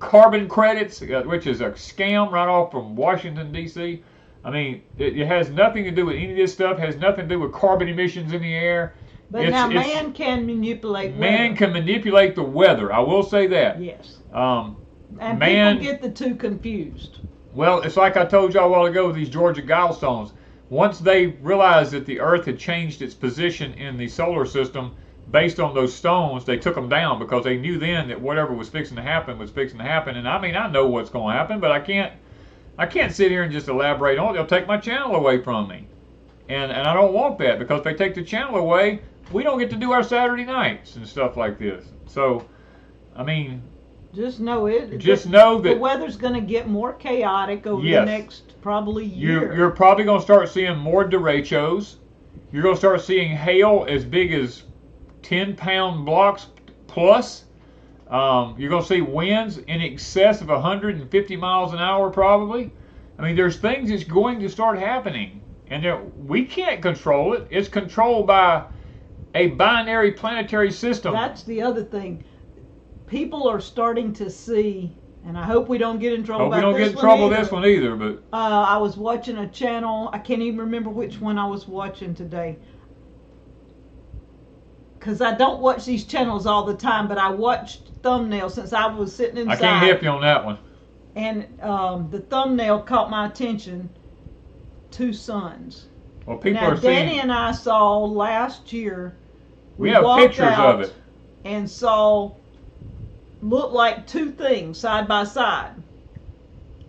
carbon credits, which is a scam right off from Washington, D.C. I mean, it has nothing to do with any of this stuff. It has nothing to do with carbon emissions in the air. But now man can manipulate weather. Man can manipulate the weather. I will say that. Yes. And people get the two confused. Well, it's like I told y'all a while ago with these Georgia Guidestones. Once they realized that the Earth had changed its position in the solar system based on those stones, they took them down because they knew then that whatever was fixing to happen was fixing to happen. And I mean, I know what's going to happen, but I can't sit here and just elaborate on it. They'll take my channel away from me. And I don't want that, because if they take the channel away, we don't get to do our Saturday nights and stuff like this. So, I mean, just know it. Just know that the weather's going to get more chaotic over the next probably year. You're probably going to start seeing more derechos. You're going to start seeing hail as big as 10-pound blocks plus. You're going to see winds in excess of 150 miles an hour probably. I mean, there's things that's going to start happening. And we can't control it. It's controlled by a binary planetary system. That's the other thing. People are starting to see, and I hope we don't get in trouble. Hope we don't get in trouble with this one either. But I was watching a channel. I can't even remember which one I was watching today, because I don't watch these channels all the time. But I watched thumbnails since I was sitting inside. I can't help you on that one. And the thumbnail caught my attention. 2 suns. Well, people now, are seeing. Danny and I saw last year. We have pictures of it. And saw, looked like 2 things side by side.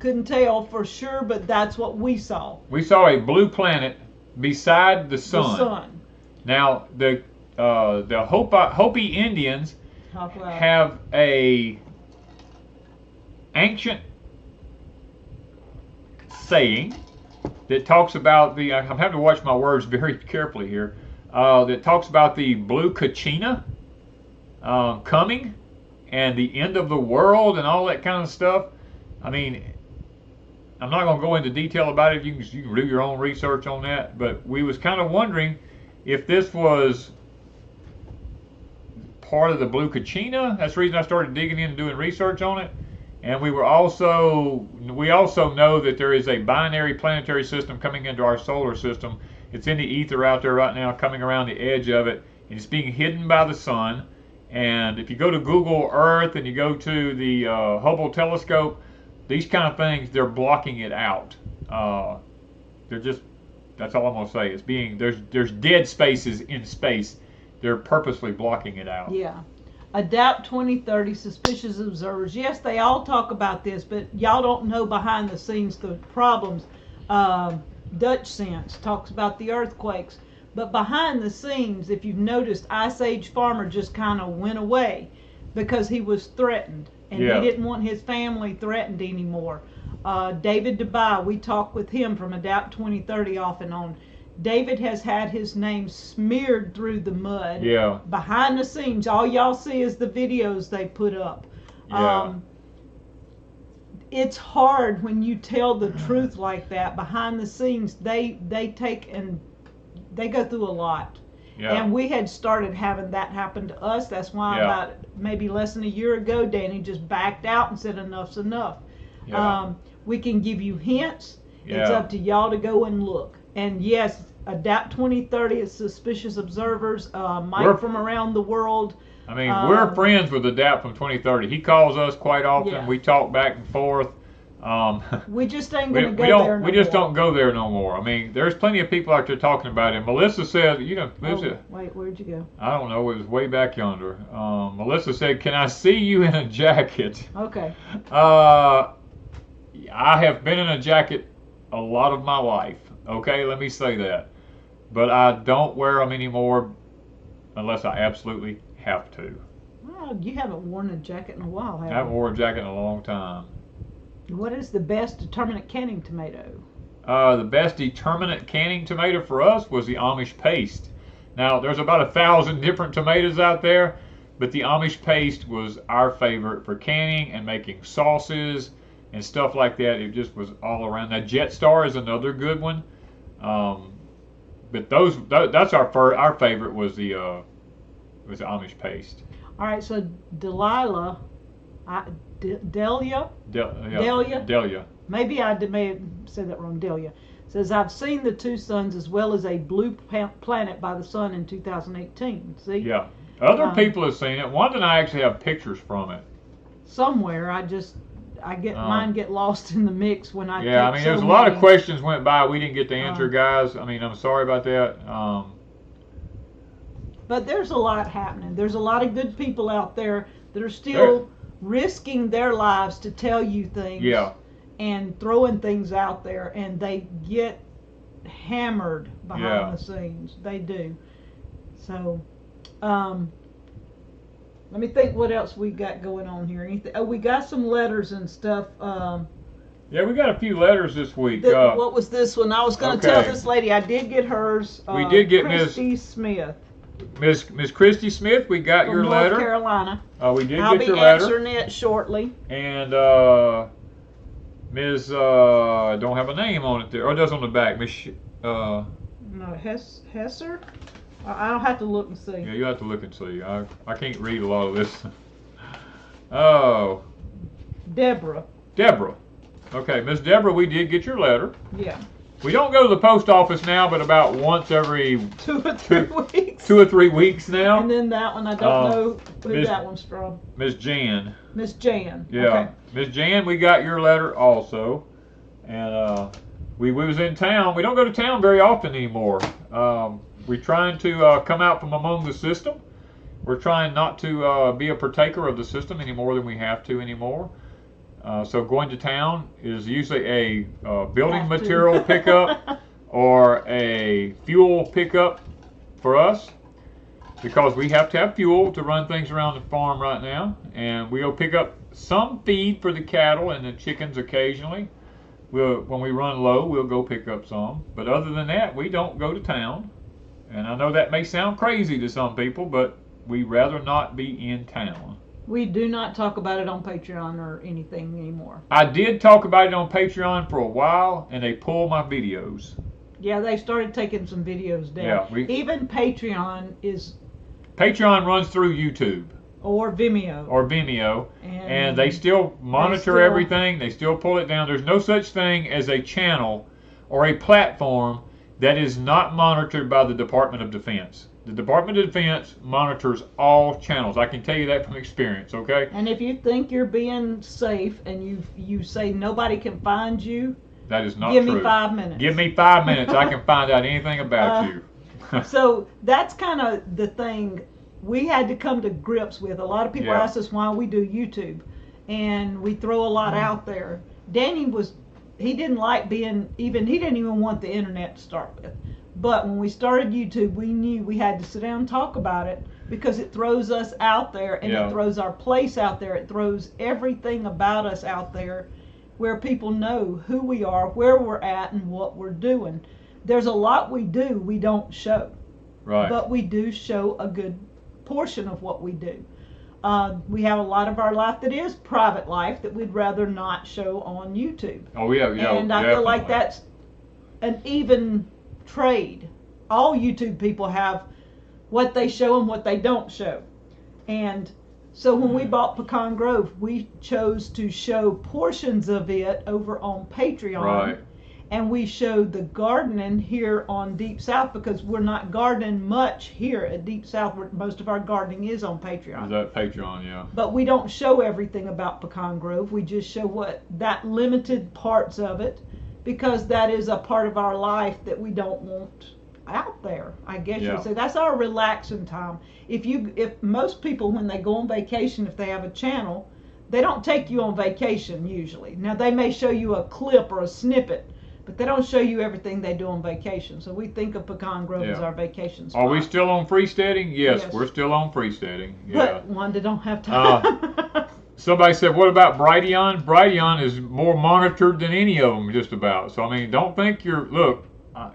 Couldn't tell for sure, but that's what we saw. We saw a blue planet beside the sun. The sun. Now, the Hopi Indians have a ancient saying that talks about the, I'm having to watch my words very carefully here, that talks about the blue Kachina coming and the end of the world and all that kind of stuff. I mean, I'm not going to go into detail about it. You can do your own research on that. But we was kind of wondering if this was part of the blue Kachina. That's the reason I started digging in and doing research on it. And we also know that there is a binary planetary system coming into our solar system. It's in the ether out there right now, coming around the edge of it, and it's being hidden by the sun. And if you go to Google Earth and you go to the Hubble telescope, these kind of things, they're blocking it out. They're just, that's all I'm gonna say. It's being, there's dead spaces in space. They're purposely blocking it out. Yeah. Adapt 2030, suspicious observers. Yes, they all talk about this, but y'all don't know behind the scenes the problems. Dutch Sense talks about the earthquakes. But behind the scenes, if you've noticed, Ice Age Farmer just kind of went away because he was threatened. And he didn't want his family threatened anymore. David Dubai, we talk with him from Adapt 2030 off and on. David has had his name smeared through the mud. Yeah. Behind the scenes, all y'all see is the videos they put up. Yeah. It's hard when you tell the truth like that. Behind the scenes, they take and they go through a lot. Yeah. And we had started having that happen to us. That's why about maybe less than a year ago, Danny just backed out and said enough's enough. Yeah. We can give you hints. Yeah. It's up to y'all to go and look. And yes, Adapt 2030 is suspicious observers. Mike from around the world. I mean, we're friends with Adapt from 2030. He calls us quite often. Yeah. We talk back and forth. We just ain't going to go there no more. We just don't go there no more. I mean, there's plenty of people out there talking about it. Melissa said, you know, wait, where'd you go? I don't know. It was way back yonder. Melissa said, "Can I see you in a jacket?" Okay. I have been in a jacket a lot of my life. Okay, let me say that. But I don't wear them anymore unless I absolutely have to. Well, you haven't worn a jacket in a while, have you? I haven't worn a jacket in a long time. What is the best determinate canning tomato? The best determinate canning tomato for us was the Amish paste. Now, there's about 1,000 different tomatoes out there, but the Amish paste was our favorite for canning and making sauces and stuff like that. It just was all around. Now, Jetstar is another good one. But that's our favorite was the Amish paste. All right, so Delilah, Delia. Delia. Delia. Maybe may have said that wrong. Delia says, I've seen the two suns as well as a blue planet by the sun in 2018. See? Yeah. Other people have seen it. Wanda and I actually have pictures from it. Somewhere. Mine get lost in the mix when I. Yeah, I mean, there's a lot of questions went by we didn't get to answer, guys. I mean, I'm sorry about that. But there's a lot happening. There's a lot of good people out there that are still risking their lives to tell you things. Yeah. And throwing things out there, and they get hammered behind the scenes. They do. So, let me think what else we got going on here. We got some letters and stuff. Yeah, we got a few letters this week. What was this one? I was going to tell this lady I did get hers. We did get Christy Smith. Miss Christy Smith, we got your letter. North Carolina. We did get your letter. I'll be answering it shortly. And Ms. don't have a name on it there. Oh, it does on the back. Miss. No, Hesser. I don't have to look and see. Yeah, you have to look and see. I can't read a lot of this. Oh. Deborah. Okay, Miss Deborah, we did get your letter. Yeah. We don't go to the post office now, but about once every 2 or 3 weeks. 2 or 3 weeks now. And then that one, I don't know who that one's from. Miss Jan. Miss Jan. Yeah. Okay. Miss Jan, we got your letter also. And we was in town. We don't go to town very often anymore. We're trying to come out from among the system. We're trying not to be a partaker of the system any more than we have to anymore. So going to town is usually a building material pickup or a fuel pickup for us, because we have to have fuel to run things around the farm right now. And we'll pick up some feed for the cattle and the chickens occasionally. When we run low, we'll go pick up some. But other than that, we don't go to town. And I know that may sound crazy to some people, but we'd rather not be in town. We do not talk about it on Patreon or anything anymore. I did talk about it on Patreon for a while, and they pulled my videos. Yeah, they started taking some videos down. Yeah, even Patreon runs through YouTube. Or Vimeo. And they still monitor everything. They still pull it down. There's no such thing as a channel or a platform that is not monitored by the Department of Defense. The Department of Defense monitors all channels. I can tell you that from experience, okay? And if you think you're being safe and you say nobody can find you, that is not true. Give me 5 minutes. Give me 5 minutes. I can find out anything about you. So that's kind of the thing we had to come to grips with. A lot of people ask us why we do YouTube, and we throw a lot out there. Danny he didn't like he didn't even want the internet to start with. But when we started YouTube, we knew we had to sit down and talk about it, because it throws us out there, and it throws our place out there. It throws everything about us out there, where people know who we are, where we're at, and what we're doing. There's a lot we do we don't show. Right. But we do show a good portion of what we do. We have a lot of our life that is private life that we'd rather not show on YouTube. Oh, yeah. And I feel like that's an even trade. All YouTube people have what they show and what they don't show. And so when we bought Pecan Grove, we chose to show portions of it over on Patreon. Right. And we showed the gardening here on Deep South, because we're not gardening much here at Deep South. Most of our gardening is on Patreon. Is that Patreon, yeah. But we don't show everything about Pecan Grove. We just show that limited parts of it, because that is a part of our life that we don't want out there. I guess you would say that's our relaxing time. If most people, when they go on vacation, if they have a channel, they don't take you on vacation usually. Now they may show you a clip or a snippet, but they don't show you everything they do on vacation. So we think of Pecan Grove as our vacation spot. Are we still on Freesteading? Yes, we're still on Freesteading. Yeah. But Wanda don't have time. Somebody said, what about Brighteon? Brighteon is more monitored than any of them, just about. So, I mean, don't think look, I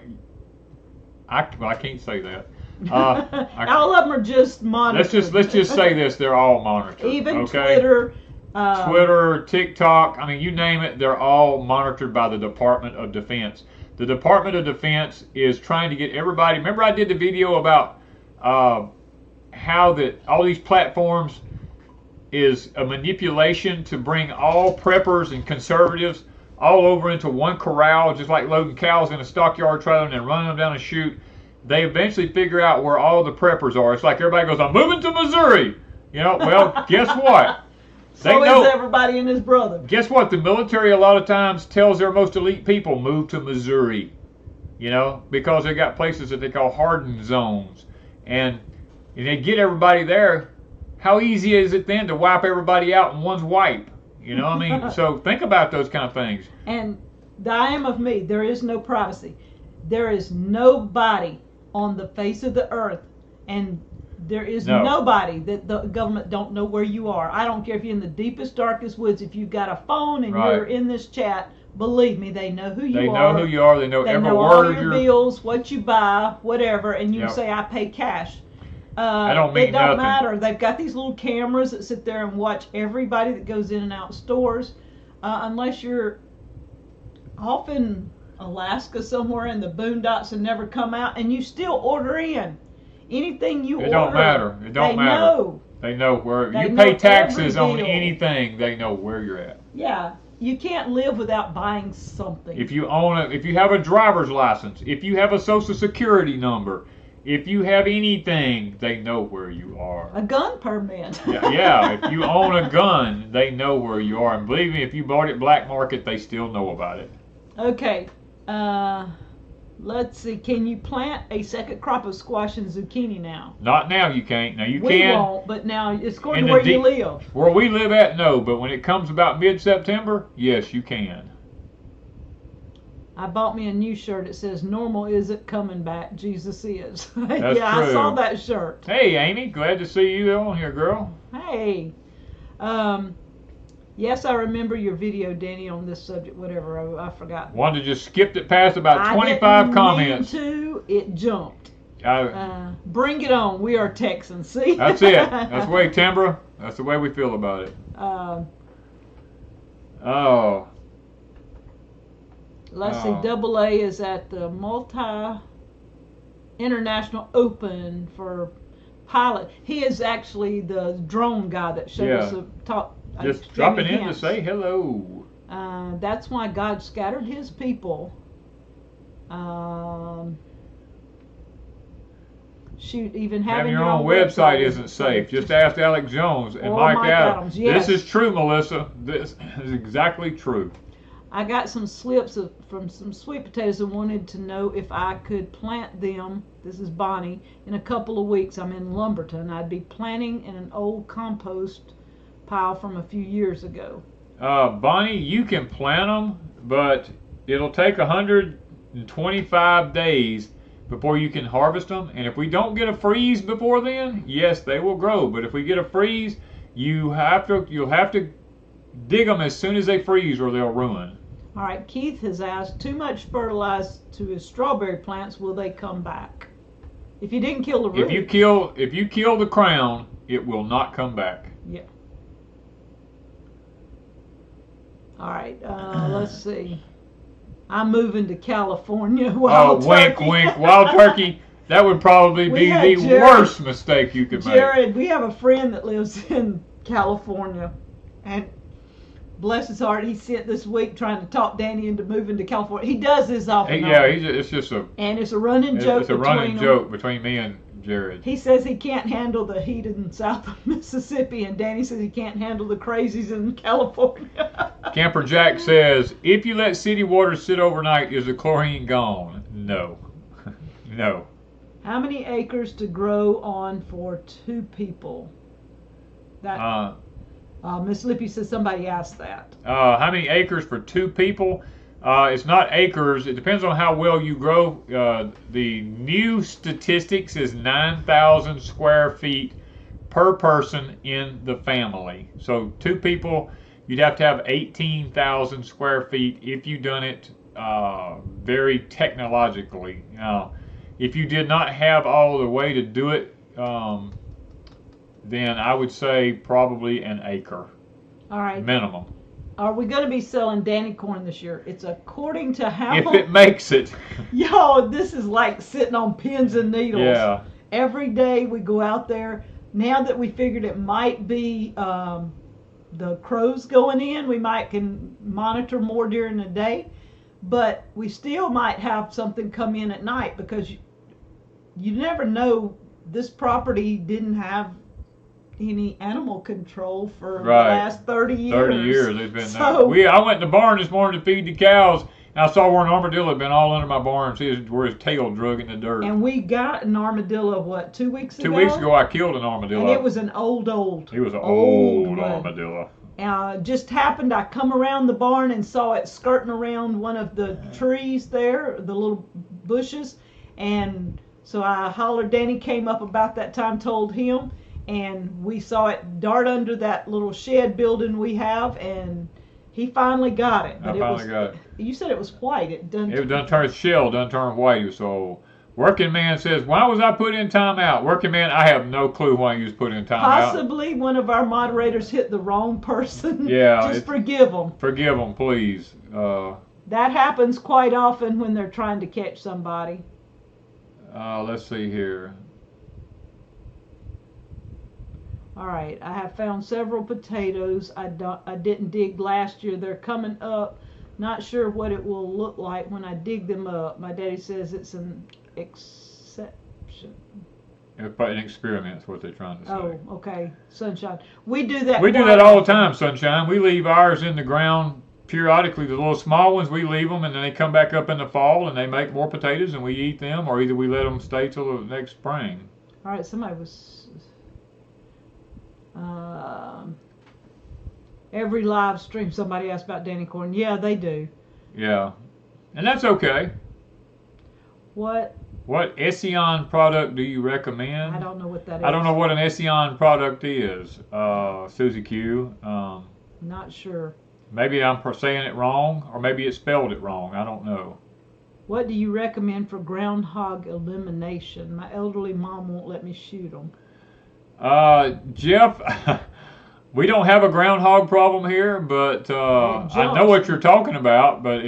can't say that. All of them are just monitored. Let's just say this, they're all monitored. Even Twitter. Twitter, TikTok, I mean, you name it, they're all monitored by the Department of Defense. The Department of Defense is trying to get everybody. Remember, I did the video about how all these platforms is a manipulation to bring all preppers and conservatives all over into one corral, just like loading cows in a stockyard trailer and then running them down a chute. They eventually figure out where all the preppers are. It's like everybody goes, I'm moving to Missouri. You know, well, guess what? So is everybody and his brother. Guess what? The military a lot of times tells their most elite people, move to Missouri. You know, because they got places that they call hardened zones. And they get everybody there. How easy is it then to wipe everybody out in one wipe? You know what I mean? So think about those kind of things. And I am of me. There is no privacy. There is nobody on the face of the earth, and there is nobody that the government don't know where you are. I don't care if you're in the deepest, darkest woods. If you've got a phone and you're in this chat, believe me, they know who you are. They know who you are. They know every word. All your bills, what you buy, whatever, and you say, I pay cash. I don't mean it don't nothing. matter. They've got these little cameras that sit there and watch everybody that goes in and out stores, unless you're off in Alaska somewhere in the boondocks and never come out, and you still order in anything you order. It don't matter. It don't matter. Know. They know where you pay taxes on anything. They know where you're at. Yeah, you can't live without buying something. If you if you have a driver's license, if you have a social security number, if you have anything, they know where you are. A gun permit. yeah, if you own a gun, they know where you are. And believe me, if you bought it black market, they still know about it. Okay. Let's see. Can you plant a second crop of squash and zucchini now? Not now, you can't. Now you can. We won't, but now it's according to where you live. Where we live at, no. But when it comes about mid-September, yes, you can. I bought me a new shirt. It says, normal isn't coming back. Jesus is. That's yeah, true. I saw that shirt. Hey, Amy. Glad to see you on here, girl. Hey. Yes, I remember your video, Danny, on this subject. Whatever, I forgot. Wanda just skipped it past about 25 comments. It jumped. Bring it on. We are Texans. See? That's it. That's the way, Timbra. That's the way we feel about it. Let's see. Double A is at the International Open for pilot. He is actually the drone guy that showed us the talk. Just dropping in to say hello. That's why God scattered his people. Shoot, even having your own website isn't safe. Just ask Alex Jones and Mike Adams. Yes. This is true, Melissa. This is exactly true. I got some slips from some sweet potatoes and wanted to know if I could plant them. This is Bonnie. In a couple of weeks, I'm in Lumberton. I'd be planting in an old compost pile from a few years ago. Bonnie, you can plant them, but it'll take 125 days before you can harvest them. And if we don't get a freeze before then, yes, they will grow. But if we get a freeze, you'll have to dig them as soon as they freeze or they'll ruin. All right, Keith has asked, too much fertilizer to his strawberry plants, will they come back? If you didn't kill the root. If you kill the crown, it will not come back. Yeah. All right, let's see. I'm moving to California. Wild wink, turkey. wink. Wild turkey. That would probably be the worst mistake you could make. Jared, we have a friend that lives in California, and bless his heart, he sent this week trying to talk Danny into moving to California. He does this often. Yeah, it's just a. And it's a running joke. It's a running joke between me and Jared. He says he can't handle the heat in south of Mississippi, and Danny says he can't handle the crazies in California. Camper Jack says, if you let city water sit overnight, is the chlorine gone? No. No. How many acres to grow on for 2 people? That Miss Lippy says somebody asked that. How many acres for 2 people? It's not acres. It depends on how well you grow. The new statistics is 9,000 square feet per person in the family. So 2 people, you'd have to have 18,000 square feet if you done it very technologically. Now, if you did not have all the way to do it, then I would say probably an acre. All right. Minimum. Are we going to be selling Danny corn this year? It's according to how... If it makes it. Yo, this is like sitting on pins and needles. Yeah. Every day we go out there, now that we figured it might be the crows going in, we might can monitor more during the day, but we still might have something come in at night, because you never know. This property didn't have any animal control for the last 30 years. 30 years it's been there. I went in the barn this morning to feed the cows, and I saw where an armadillo had been all under my barn, see where his tail drug in the dirt. And we got an armadillo, what, 2 weeks ago? 2 weeks ago I killed an armadillo. And it was an old. He was an old armadillo. Just happened, I come around the barn and saw it skirting around one of the trees there, the little bushes, and so I hollered. Danny came up about that time, told him, and we saw it dart under that little shed building we have, and he finally got it. But got it. You said it was white. It done turn shell, done turn white. So Working Man says, why was I put in timeout? Working Man, I have no clue why you was put in timeout. Possibly one of our moderators hit the wrong person. Yeah. Just forgive them. Forgive them, please. That happens quite often when they're trying to catch somebody. Let's see here. All right, I have found several potatoes. I didn't dig last year. They're coming up. Not sure what it will look like when I dig them up. My daddy says it's an exception. An experiment is what they're trying to say. Oh, okay. Sunshine. We do that. We do that all the time, Sunshine. We leave ours in the ground periodically. The little small ones, we leave them, and then they come back up in the fall, and they make more potatoes, and we eat them, or either we let them stay till the next spring. All right, somebody was... every live stream somebody asked about Danny corn. Yeah, they do. Yeah, and that's okay. What Ession product do you recommend? I don't know what that is. I don't know what an Ession product is, Susie Q. Not sure. Maybe I'm saying it wrong, or maybe it spelled it wrong. I don't know. What do you recommend for groundhog elimination? My elderly mom won't let me shoot them. Jeff, we don't have a groundhog problem here, but I know what you're talking about. But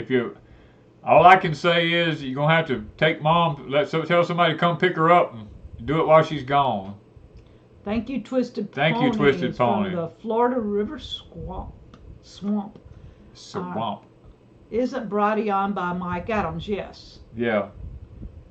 all I can say is you're gonna have to take Mom. Tell somebody to come pick her up and do it while she's gone. Thank you, Twisted Pony. Thank you, Twisted Pony. From the Florida River Swamp. Isn't Brody on by Mike Adams? Yes. Yeah.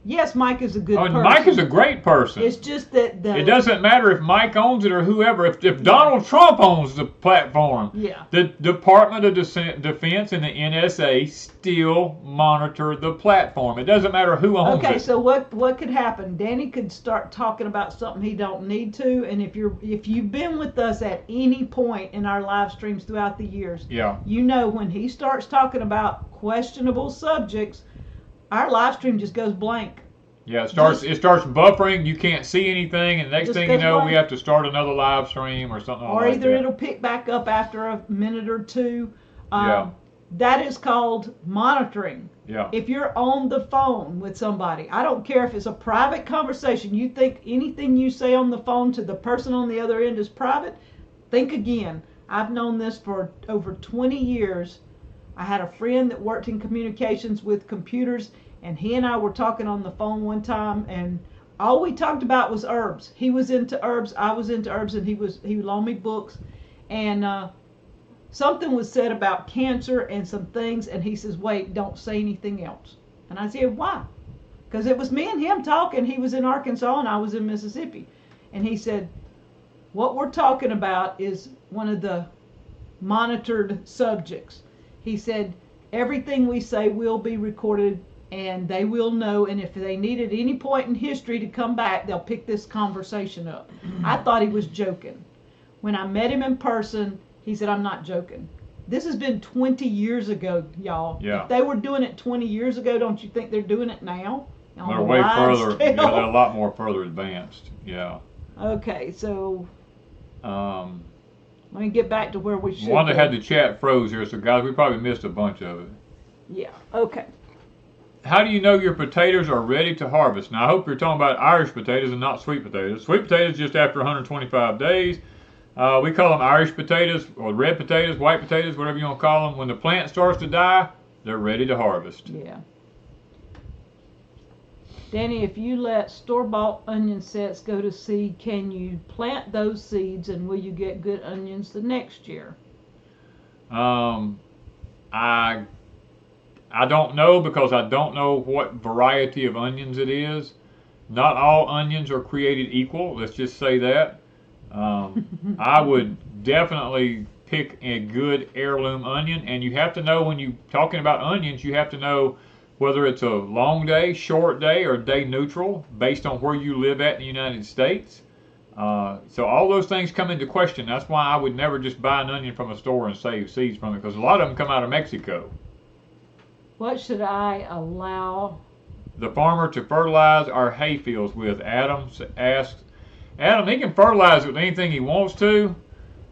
Yes, Mike is a good person. Mike is a great person. It's just that it doesn't matter if Mike owns it or whoever. If Donald Trump owns the platform, the Department of Defense and the NSA still monitor the platform. It doesn't matter who owns it. Okay, so what could happen? Danny could start talking about something he don't need to, and if you've been with us at any point in our live streams throughout the years, you know when he starts talking about questionable subjects, our live stream just goes blank. Yeah, it starts buffering. You can't see anything, and next thing you know, we have to start another live stream or something. Or either it'll pick back up after a minute or two. That is called monitoring. Yeah. If you're on the phone with somebody, I don't care if it's a private conversation. You think anything you say on the phone to the person on the other end is private? Think again. I've known this for over 20 years. I had a friend that worked in communications with computers, and he and I were talking on the phone one time, and all we talked about was herbs. He was into herbs, I was into herbs, and he loaned me books, and something was said about cancer and some things, and he says, wait, don't say anything else. And I said, why? Because it was me and him talking. He was in Arkansas and I was in Mississippi. And he said, what we're talking about is one of the monitored subjects. He said, everything we say will be recorded and they will know, and if they need at any point in history to come back, they'll pick this conversation up. I thought he was joking. When I met him in person, he said, I'm not joking. This has been 20 years ago, y'all. Yeah. If they were doing it 20 years ago, don't you think they're doing it now? They're way further. Yeah, they're a lot more further advanced. Yeah. Okay, so let me get back to where we should. Wanda had the chat froze here, so guys, we probably missed a bunch of it. Yeah. Okay. How do you know your potatoes are ready to harvest? Now, I hope you're talking about Irish potatoes and not sweet potatoes. Sweet potatoes just after 125 days. We call them Irish potatoes or red potatoes, white potatoes, whatever you want to call them. When the plant starts to die, they're ready to harvest. Yeah. Danny, if you let store-bought onion sets go to seed, can you plant those seeds and will you get good onions the next year? I don't know because I don't know what variety of onions it is. Not all onions are created equal. Let's just say that. I would definitely pick a good heirloom onion, and you have to know when you're talking about onions, you have to know whether it's a long day, short day, or day neutral based on where you live at in the United States. So all those things come into question. That's why I would never just buy an onion from a store and save seeds from it, because a lot of them come out of Mexico. What should I allow The farmer to fertilize our hay fields with? Adam asks. Adam, he can fertilize it with anything he wants to,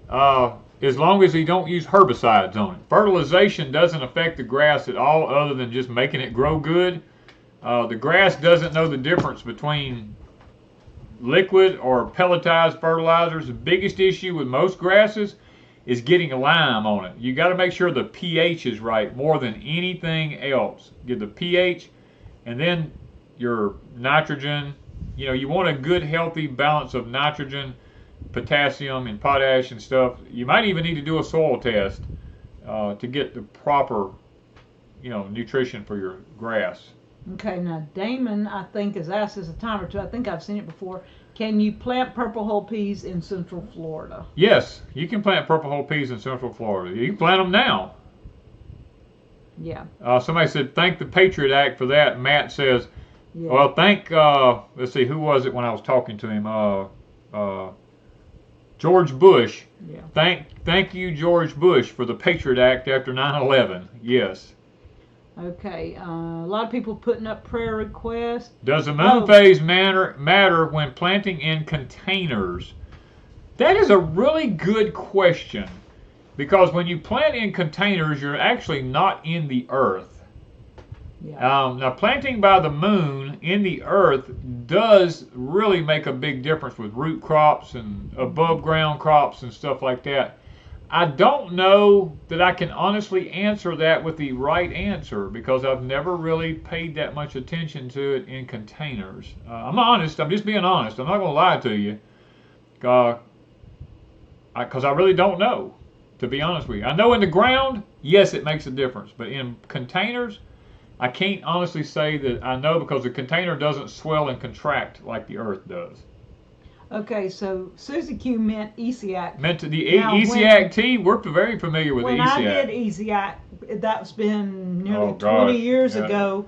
as long as he don't use herbicides on it. Fertilization doesn't affect the grass at all other than just making it grow good. The grass doesn't know the difference between liquid or pelletized fertilizers. The biggest issue with most grasses is getting lime on it. You got to make sure the pH is right more than anything else. Get the pH and then your nitrogen. You know, you want a good healthy balance of nitrogen, potassium, and potash and stuff. You might even need to do a soil test to get the proper, nutrition for your grass. Okay, now Damon, I think, has asked this a time or two. I think I've seen it before. Can you plant purple hull peas in Central Florida? Yes, you can plant purple hull peas in Central Florida. You can plant them now. Yeah. Somebody said, thank the Patriot Act for that. Matt says, Yeah. well, thank, let's see, who was it when I was talking to him? George Bush. Yeah. Thank you, George Bush, for the Patriot Act after 9/11. Yes. Okay, a lot of people putting up prayer requests. Does the moon phase matter when planting in containers? That is a really good question, because when you plant in containers, you're actually not in the earth. Yeah. Now, planting by the moon in the earth does really make a big difference with root crops and above ground crops and stuff like that. I don't know that I can honestly answer that with the right answer, because I've never really paid that much attention to it in containers. I'm honest. I'm just being honest. I'm not going to lie to you, because I really don't know, to be honest with you. I know in the ground, yes, it makes a difference. But in containers, I can't honestly say that I know, because the container doesn't swell and contract like the earth does. Okay, so Susie Q meant ESEAC. Meant to the ESEAC tea. We're very familiar with when ESEAC. When I did ESEAC, that's been nearly 20 gosh, years ago.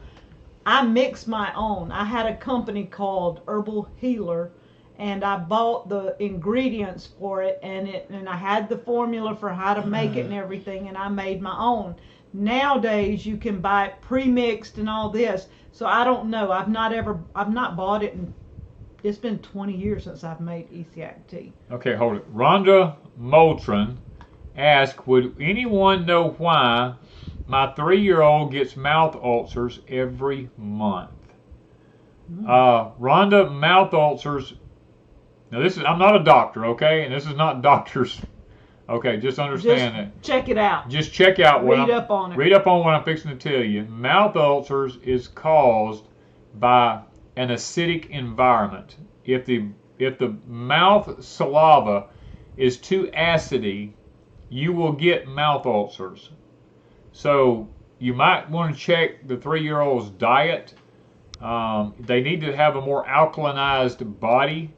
I mixed my own. I had a company called Herbal Healer, and I bought the ingredients for it, and I had the formula for how to make it and everything, and I made my own. Nowadays, you can buy it pre-mixed and all this, so I don't know. I've not bought it, and it's been 20 years since I've made ESEAC tea. Okay, hold it. Rhonda Moultron asked, would anyone know why my 3-year-old gets mouth ulcers every month? Rhonda, mouth ulcers. Now I'm not a doctor, okay? And this is not doctors. Okay, just understand that. Check it out. Just check out what Read up on it. Read up on what I'm fixing to tell you. Mouth ulcers is caused by an acidic environment. If the mouth saliva is too acidy, you will get mouth ulcers. So you might want to check the 3-year-old's diet. They need to have a more alkalinized body.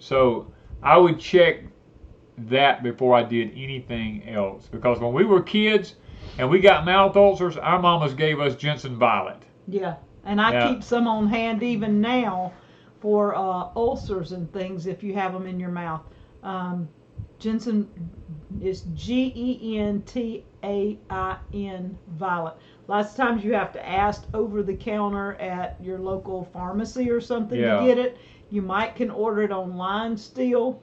So I would check that before I did anything else. Because when we were kids and we got mouth ulcers, our mamas gave us Jensen Violet. Yeah. And I keep some on hand even now for ulcers and things if you have them in your mouth. Jensen is Gentain Violet. Lots of times you have to ask over the counter at your local pharmacy or something to get it. You might can order it online still.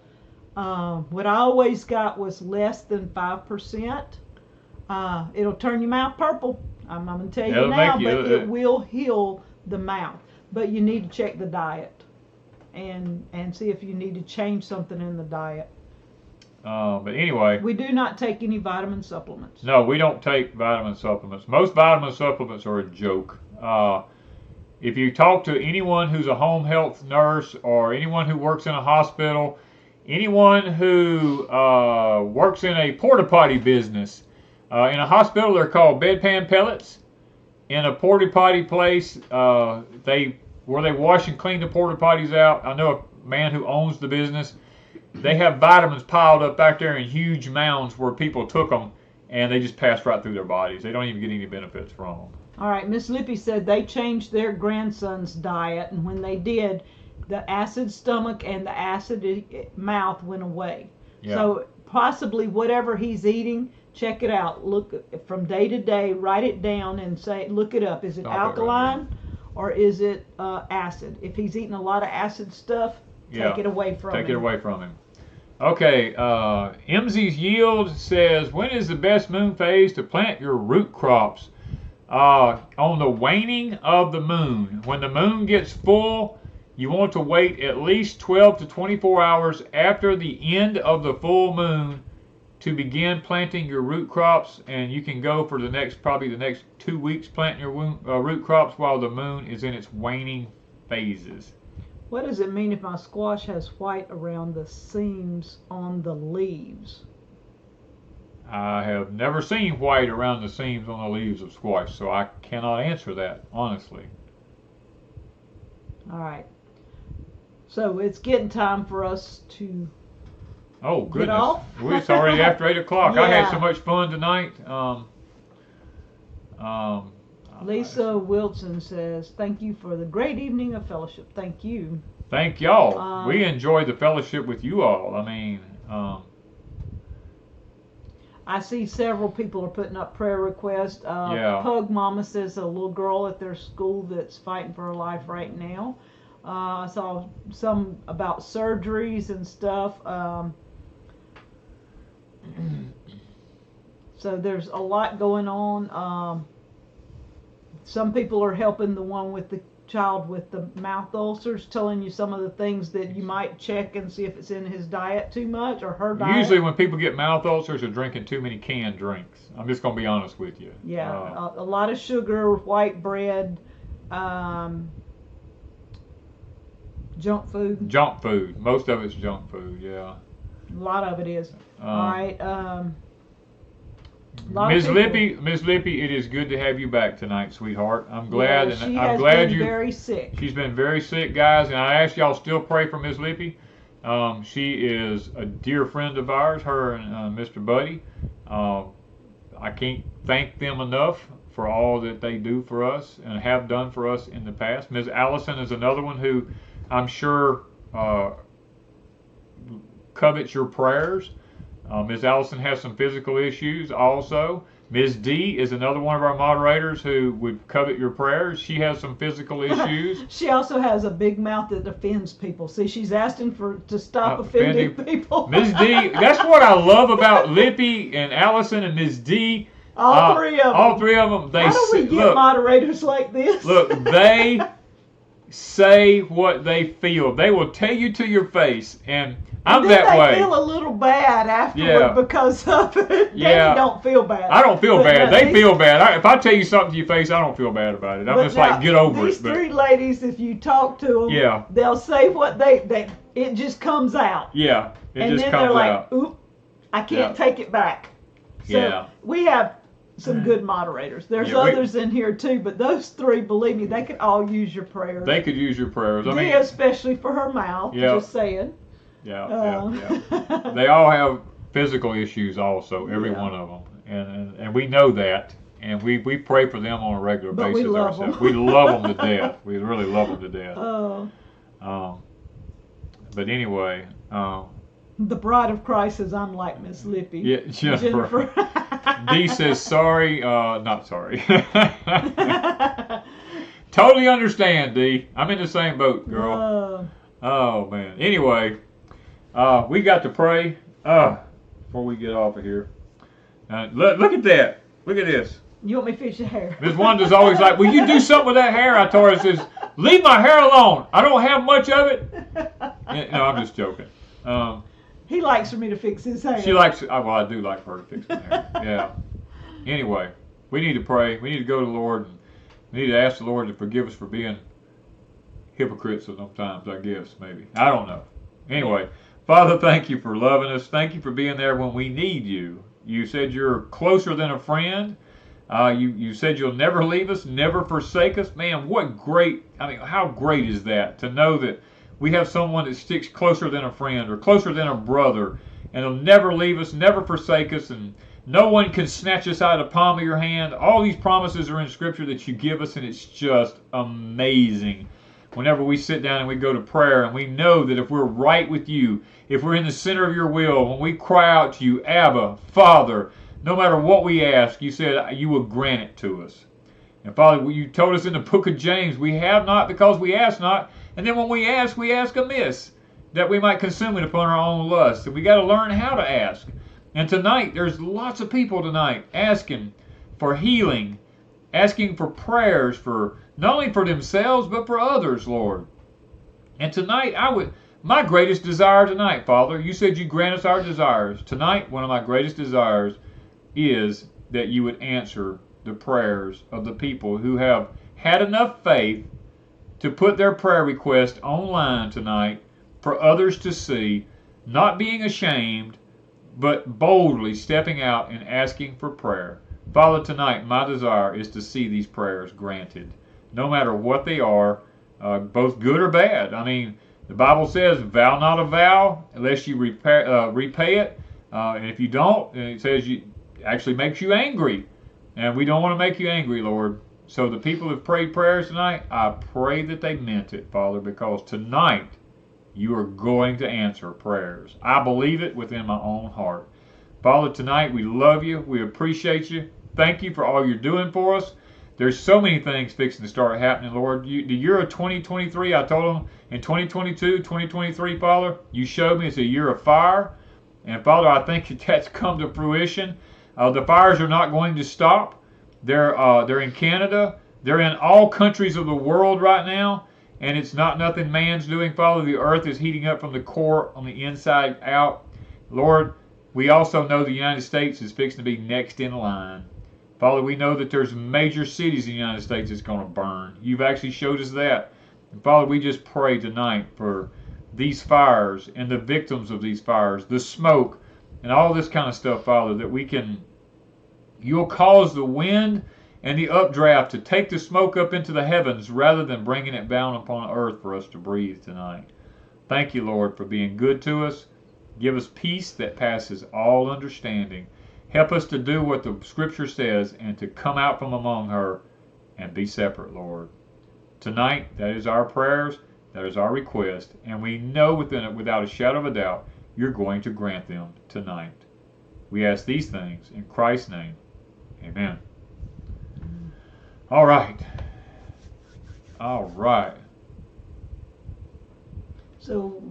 What I always got was less than 5%. It'll turn your mouth purple. I'm going to tell you now, but it will heal the mouth. But you need to check the diet and see if you need to change something in the diet. But anyway. We do not take any vitamin supplements. No, we don't take vitamin supplements. Most vitamin supplements are a joke. If you talk to anyone who's a home health nurse or anyone who works in a hospital, anyone who works in a porta potty business, in a hospital they're called bedpan pellets. In a porta potty place, where they wash and clean the porta potties out. I know a man who owns the business. They have vitamins piled up back there in huge mounds where people took them and they just passed right through their bodies. They don't even get any benefits from them. All right, Miss Lippy said they changed their grandson's diet, and when they did, the acid stomach and the acid mouth went away. Yeah. So possibly whatever he's eating, check it out. Look from day to day, write it down and look it up. Is it alkaline or is it acid? If he's eating a lot of acid stuff, take it away from him. Take it away from him. Okay, MZ's Yield says, when is the best moon phase to plant your root crops? On the waning of the moon. When the moon gets full, you want to wait at least 12 to 24 hours after the end of the full moon to begin planting your root crops, and you can go for probably the next 2 weeks planting your root crops while the moon is in its waning phases. What does it mean if my squash has white around the seams on the leaves? I have never seen white around the seams on the leaves of squash, so I cannot answer that, honestly. All right. So it's getting time for us to Oh, goodness. get off. It's already after 8 o'clock. Yeah. I had so much fun tonight. Lisa Wilson says, thank you for the great evening of fellowship. Thank you. Thank y'all. We enjoyed the fellowship with you all. I mean, I see several people are putting up prayer requests. Pug Mama says a little girl at their school that's fighting for her life right now. I saw some about surgeries and stuff. So there's a lot going on. Some people are helping the one with the child with the mouth ulcers, telling you some of the things that you might check and see if it's in his diet too much or her diet. Usually when people get mouth ulcers, they're drinking too many canned drinks. I'm just going to be honest with you. Yeah, a lot of sugar, white bread, junk food. Junk food. Most of it's junk food, yeah. A lot of it is. All right. Ms. Lippy, it is good to have you back tonight, sweetheart. I'm glad, yeah, and I'm glad you. Very sick. She's been very sick, guys, and I ask y'all still pray for Ms. Lippy. She is a dear friend of ours, her and Mr. Buddy. I can't thank them enough for all that they do for us and have done for us in the past. Ms. Allison is another one who I'm sure covets your prayers. Ms. Allison has some physical issues also. Ms. D is another one of our moderators who would covet your prayers. She has some physical issues. She also has a big mouth that offends people. See, she's asking to stop offending people. Ms. D, that's what I love about Lippy and Allison and Ms. D. All three of them. All three of them. How do we get moderators like this? Look, they say what they feel. They will tell you to your face, and I'm that way. They feel a little bad afterward because of it. They don't feel bad. I don't feel bad. They feel bad. If I tell you something to your face, I don't feel bad about it. I'm just like, get over it. These three ladies, if you talk to them, they'll say what it just comes out. Yeah, it and just then comes they're like, out. oop, I can't take it back. So we have some good moderators. There's others in here too, but those three, believe me, they could all use your prayers. They could use your prayers. I mean, especially for her mouth. Just saying. Yeah. They all have physical issues also, every one of them, and we know that, and we pray for them on a regular basis ourselves. We love them to death. We really love them to death. But anyway. The bride of Christ says, I'm like Miss Lippy. Yeah, Jennifer. D says, sorry, not sorry. Totally understand, D. I'm in the same boat, girl. Oh, man. Anyway, we got to pray before we get off of here. Look at that. Look at this. You want me to fix your hair? Miss Wanda's always like, will you do something with that hair? I told her, I says, leave my hair alone. I don't have much of it. No, I'm just joking. He likes for me to fix his hair. She likes, well, I do like for her to fix my hair. Yeah. Anyway, we need to pray. We need to go to the Lord. And we need to ask the Lord to forgive us for being hypocrites sometimes, I guess, maybe. I don't know. Anyway, Father, thank you for loving us. Thank you for being there when we need you. You said you're closer than a friend. You said you'll never leave us, never forsake us. Man, how great is that to know that we have someone that sticks closer than a friend or closer than a brother, and he'll never leave us, never forsake us, and no one can snatch us out of the palm of your hand. All these promises are in Scripture that you give us, and it's just amazing. Whenever we sit down and we go to prayer, and we know that if we're right with you, if we're in the center of your will, when we cry out to you, Abba, Father, no matter what we ask, you said you will grant it to us. And Father, you told us in the book of James, we have not because we ask not. And then when we ask amiss, that we might consume it upon our own lust. And we got to learn how to ask. And tonight, there's lots of people tonight asking for healing, asking for prayers for not only for themselves, but for others, Lord. And tonight, my greatest desire tonight, Father, you said you grant us our desires. Tonight, one of my greatest desires is that you would answer the prayers of the people who have had enough faith to put their prayer request online tonight for others to see, not being ashamed, but boldly stepping out and asking for prayer. Father, tonight my desire is to see these prayers granted, no matter what they are, both good or bad. I mean, the Bible says, vow not a vow unless you repay it. And if you don't, it says it actually makes you angry. And we don't want to make you angry, Lord. So the people who have prayed prayers tonight, I pray that they meant it, Father, because tonight you are going to answer prayers. I believe it within my own heart. Father, tonight we love you. We appreciate you. Thank you for all you're doing for us. There's so many things fixing to start happening, Lord. The year of 2023, I told them in 2022, 2023, Father, you showed me it's a year of fire. And Father, I think that's come to fruition. The fires are not going to stop. They're in Canada. They're in all countries of the world right now. And it's not nothing man's doing, Father. The earth is heating up from the core on the inside out. Lord, we also know the United States is fixing to be next in line. Father, we know that there's major cities in the United States that's going to burn. You've actually showed us that. And Father, we just pray tonight for these fires and the victims of these fires, the smoke, and all this kind of stuff, Father, that you'll cause the wind and the updraft to take the smoke up into the heavens rather than bringing it down upon earth for us to breathe tonight. Thank you, Lord, for being good to us. Give us peace that passes all understanding. Help us to do what the Scripture says and to come out from among her and be separate, Lord. Tonight, that is our prayers, that is our request, and we know without a shadow of a doubt, you're going to grant them tonight. We ask these things in Christ's name. Amen. All right. So,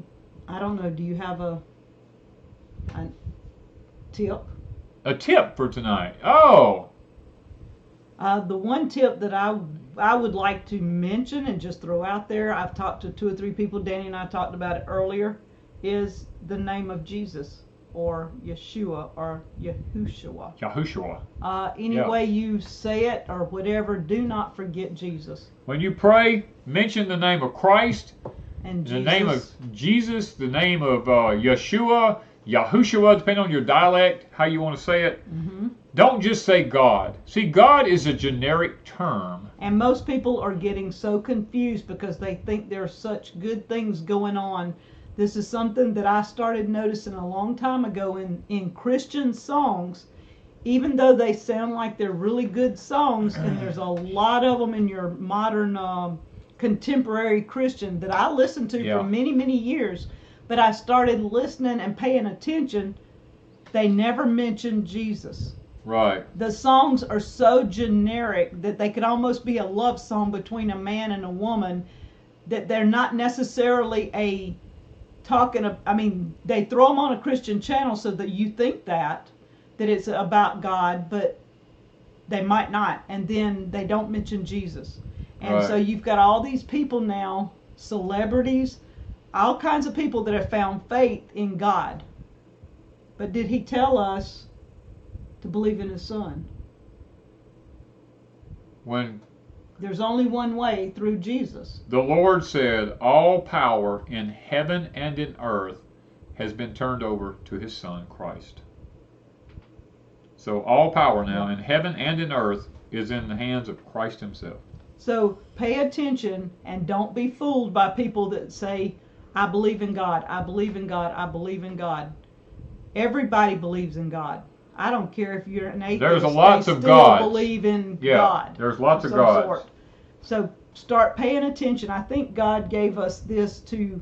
I don't know, do you have a tip? A tip for tonight. Oh! The one tip that I would like to mention and just throw out there, I've talked to 2 or 3 people, Danny and I talked about it earlier, is the name of Jesus, or Yeshua, or Yahushua. Any way you say it or whatever, do not forget Jesus. When you pray, mention the name of Christ, and the name of Jesus, the name of Yeshua, Yahushua, depending on your dialect, how you want to say it. Mm-hmm. Don't just say God. See, God is a generic term. And most people are getting so confused because they think there's such good things going on. This is something that I started noticing a long time ago in Christian songs. Even though they sound like they're really good songs, and there's a lot of them in your modern contemporary Christian that I listened to for many, many years, but I started listening and paying attention, they never mention Jesus. Right. The songs are so generic that they could almost be a love song between a man and a woman, that they're not necessarily they throw them on a Christian channel so that you think that it's about God, but they might not. And then they don't mention Jesus. And so you've got all these people now, celebrities, all kinds of people that have found faith in God. But did he tell us to believe in his son? When There's only one way, through Jesus. The Lord said, all power in heaven and in earth has been turned over to his Son, Christ. So all power now in heaven and in earth is in the hands of Christ himself. So pay attention and don't be fooled by people that say, I believe in God, I believe in God, I believe in God. Everybody believes in God. I don't care if you're an atheist. There's lots of still gods. Believe in Yeah, God. there's lots of some gods. sort. So start paying attention. I think God gave us this to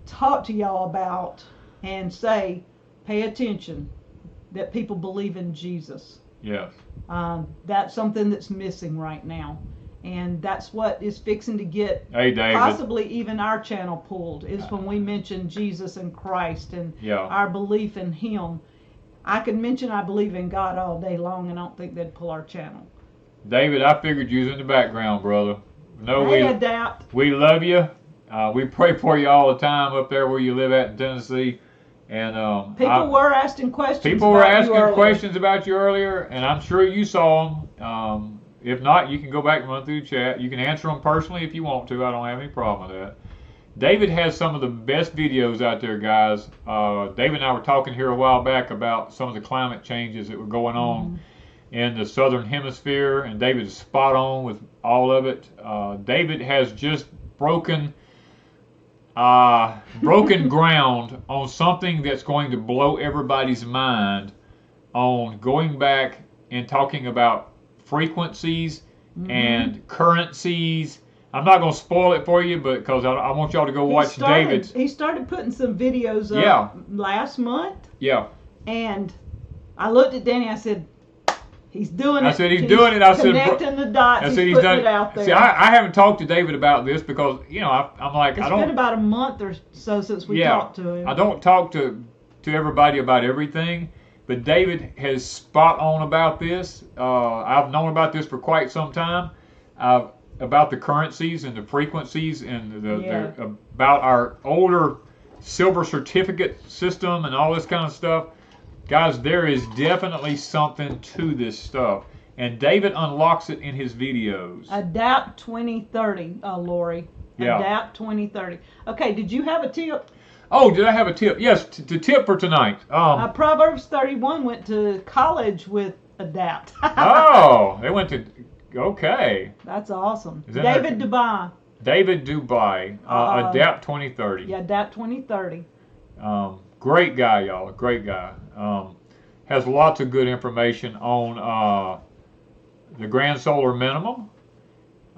talk to y'all about and say, pay attention, that people believe in Jesus. Yes. That's something that's missing right now. And that's what is fixing to get Hey, David. possibly even our channel pulled, is when we mention Jesus and Christ and our belief in him. I could mention I believe in God all day long, and I don't think they'd pull our channel. David, I figured you was in the background, brother. No, Hey, adapt. we love you. We pray for you all the time up there where you live at in Tennessee. And people were asking questions. People were asking questions about you earlier, and I'm sure you saw them. If not, you can go back and run through the chat. You can answer them personally if you want to. I don't have any problem with that. David has some of the best videos out there, guys. David and I were talking here a while back about some of the climate changes that were going on in the southern hemisphere, and David is spot on with all of it. David has just broken ground on something that's going to blow everybody's mind, on going back and talking about frequencies and currencies. I'm not going to spoil it for you, but because I want y'all to go watch David's. He started putting some videos up last month. Yeah. And I looked at Danny. I said, he's doing it. I said, he's doing it. I said, connecting the dots. I said, he's done putting it out there. See, I haven't talked to David about this because, you know, I'm like, it's been about a month or so since we talked to him. I don't talk to everybody about everything. But David has spot on about this. I've known about this for quite some time, about the currencies and the frequencies and about our older silver certificate system and all this kind of stuff. Guys, there is definitely something to this stuff. And David unlocks it in his videos. Adapt 2030, Lori. Yeah. Adapt 2030. Okay, did you have a tip? Oh, did I have a tip? Yes, the tip for tonight. Proverbs 31 went to college with Adapt. Oh, they went to, okay. That's awesome. David Dubai. David Dubai, Adapt 2030. Yeah, Adapt 2030. Great guy, y'all. Great guy. Has lots of good information on the grand solar minimum.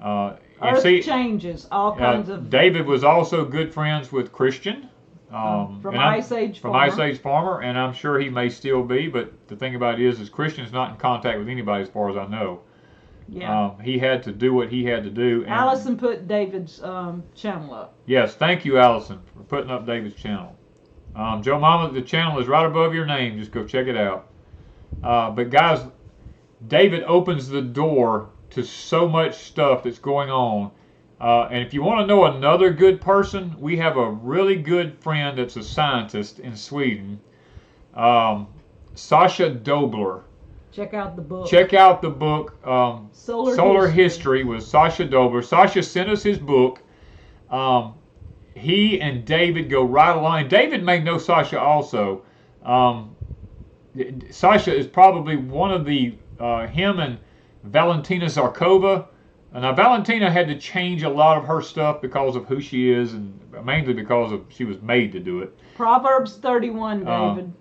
Earth changes, all kinds of. David was also good friends with Christian. From Ice Age Farmer. From Ice Age Farmer, and I'm sure he may still be, but the thing about it is Christian's not in contact with anybody as far as I know. Yeah. He had to do what he had to do. And Allison put David's channel up. Yes, thank you, Allison, for putting up David's channel. Joe Mama, the channel is right above your name. Just go check it out. But guys, David opens the door to so much stuff that's going on. And if you want to know another good person, we have a really good friend that's a scientist in Sweden, Sasha Dobler. Check out the book. Check out the book, Solar History with Sasha Dobler. Sasha sent us his book. He and David go right along. David may know Sasha also. Sasha is probably one of the, him and Valentina Zarkova. Now, Valentina had to change a lot of her stuff because of who she is, and mainly because of she was made to do it. Proverbs 31, David.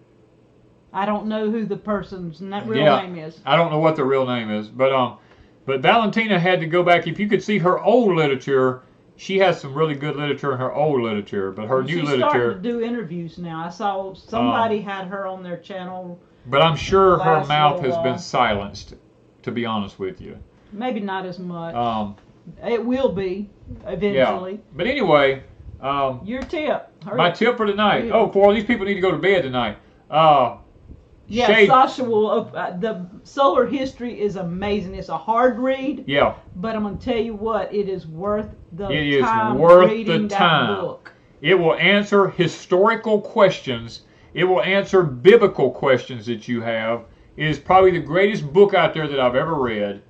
I don't know who the person's real name is. I don't know what the real name is, but Valentina had to go back. If you could see her old literature, she has some really good literature in her old literature, but her new literature. She's starting to do interviews now. I saw somebody had her on their channel. But I'm sure her mouth has been silenced, to be honest with you. Maybe not as much. It will be eventually. Yeah. But anyway, your tip. My tip for tonight. These people need to go to bed tonight. Sasha will. The solar history is amazing. It's a hard read. Yeah. But I'm gonna tell you what, it is worth the time. It is worth reading the time. That book. It will answer historical questions. It will answer biblical questions that you have. It is probably the greatest book out there that I've ever read.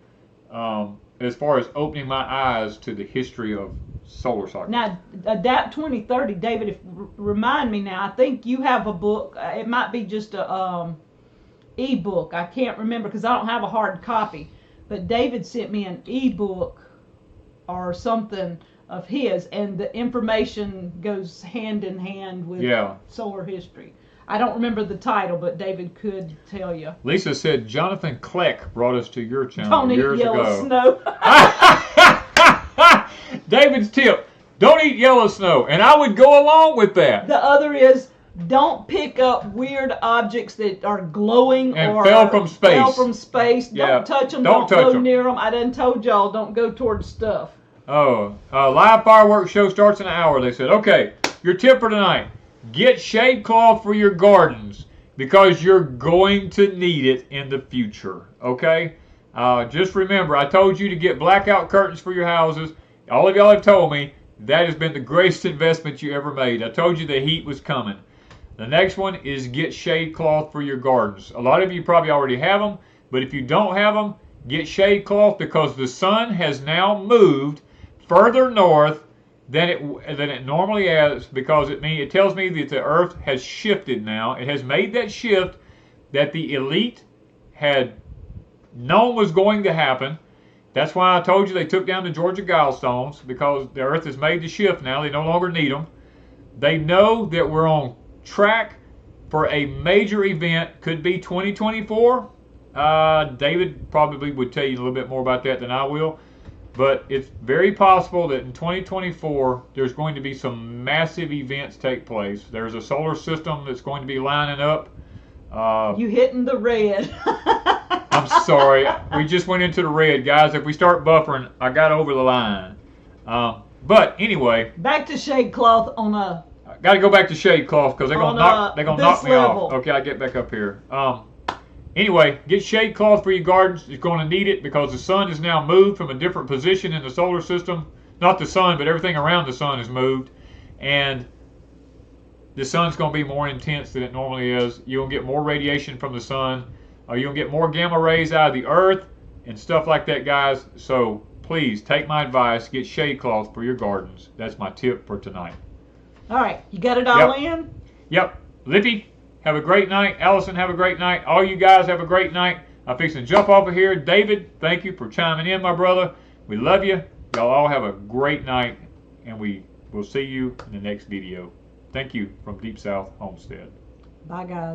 as far as opening my eyes to the history of solar cycles. Now, Adapt 2030, David, remind me now, I think you have a book. It might be just a e-book. I can't remember because I don't have a hard copy. But David sent me an e-book or something of his, and the information goes hand in hand with solar history. I don't remember the title, but David could tell you. Lisa said Jonathan Kleck brought us to your channel Don't years eat yellow ago. snow. David's tip: don't eat yellow snow, and I would go along with that. The other is don't pick up weird objects that are glowing and or fell from space. Don't touch them. Don't go near them. I done told y'all don't go towards stuff. Oh, live fireworks show starts in an hour. They said, okay, your tip for tonight: get shade cloth for your gardens because you're going to need it in the future. Okay. Just remember, I told you to get blackout curtains for your houses. All of y'all have told me that has been the greatest investment you ever made. I told you the heat was coming. The next one is get shade cloth for your gardens. A lot of you probably already have them, but if you don't have them, get shade cloth because the sun has now moved further north than it normally has, because it tells me that the earth has shifted now. It has made that shift that the elite had known was going to happen. That's why I told you they took down the Georgia Guilestones, because the earth has made the shift now. They no longer need them. They know that we're on track for a major event. Could be 2024. David probably would tell you a little bit more about that than I will. But it's very possible that in 2024 there's going to be some massive events take place. There's a solar system that's going to be lining up. You hitting the red. I'm sorry. We just went into the red, guys. If we start buffering, I got over the line. But anyway. Back to shade cloth on a... Got to go back to shade cloth because they're going to knock me off. Okay, I get back up here. Anyway, get shade cloth for your gardens. You're going to need it because the sun has now moved from a different position in the solar system. Not the sun, but everything around the sun has moved. And the sun's going to be more intense than it normally is. You'll get more radiation from the sun. You'll get more gamma rays out of the earth and stuff like that, guys. So please take my advice. Get shade cloth for your gardens. That's my tip for tonight. All right. You got it all in? Yep. Lippy, have a great night. Allison, have a great night. All you guys have a great night. I'm fixing to jump off of here. David, thank you for chiming in, my brother. We love you. Y'all all have a great night, and we will see you in the next video. Thank you from Deep South Homestead. Bye, guys.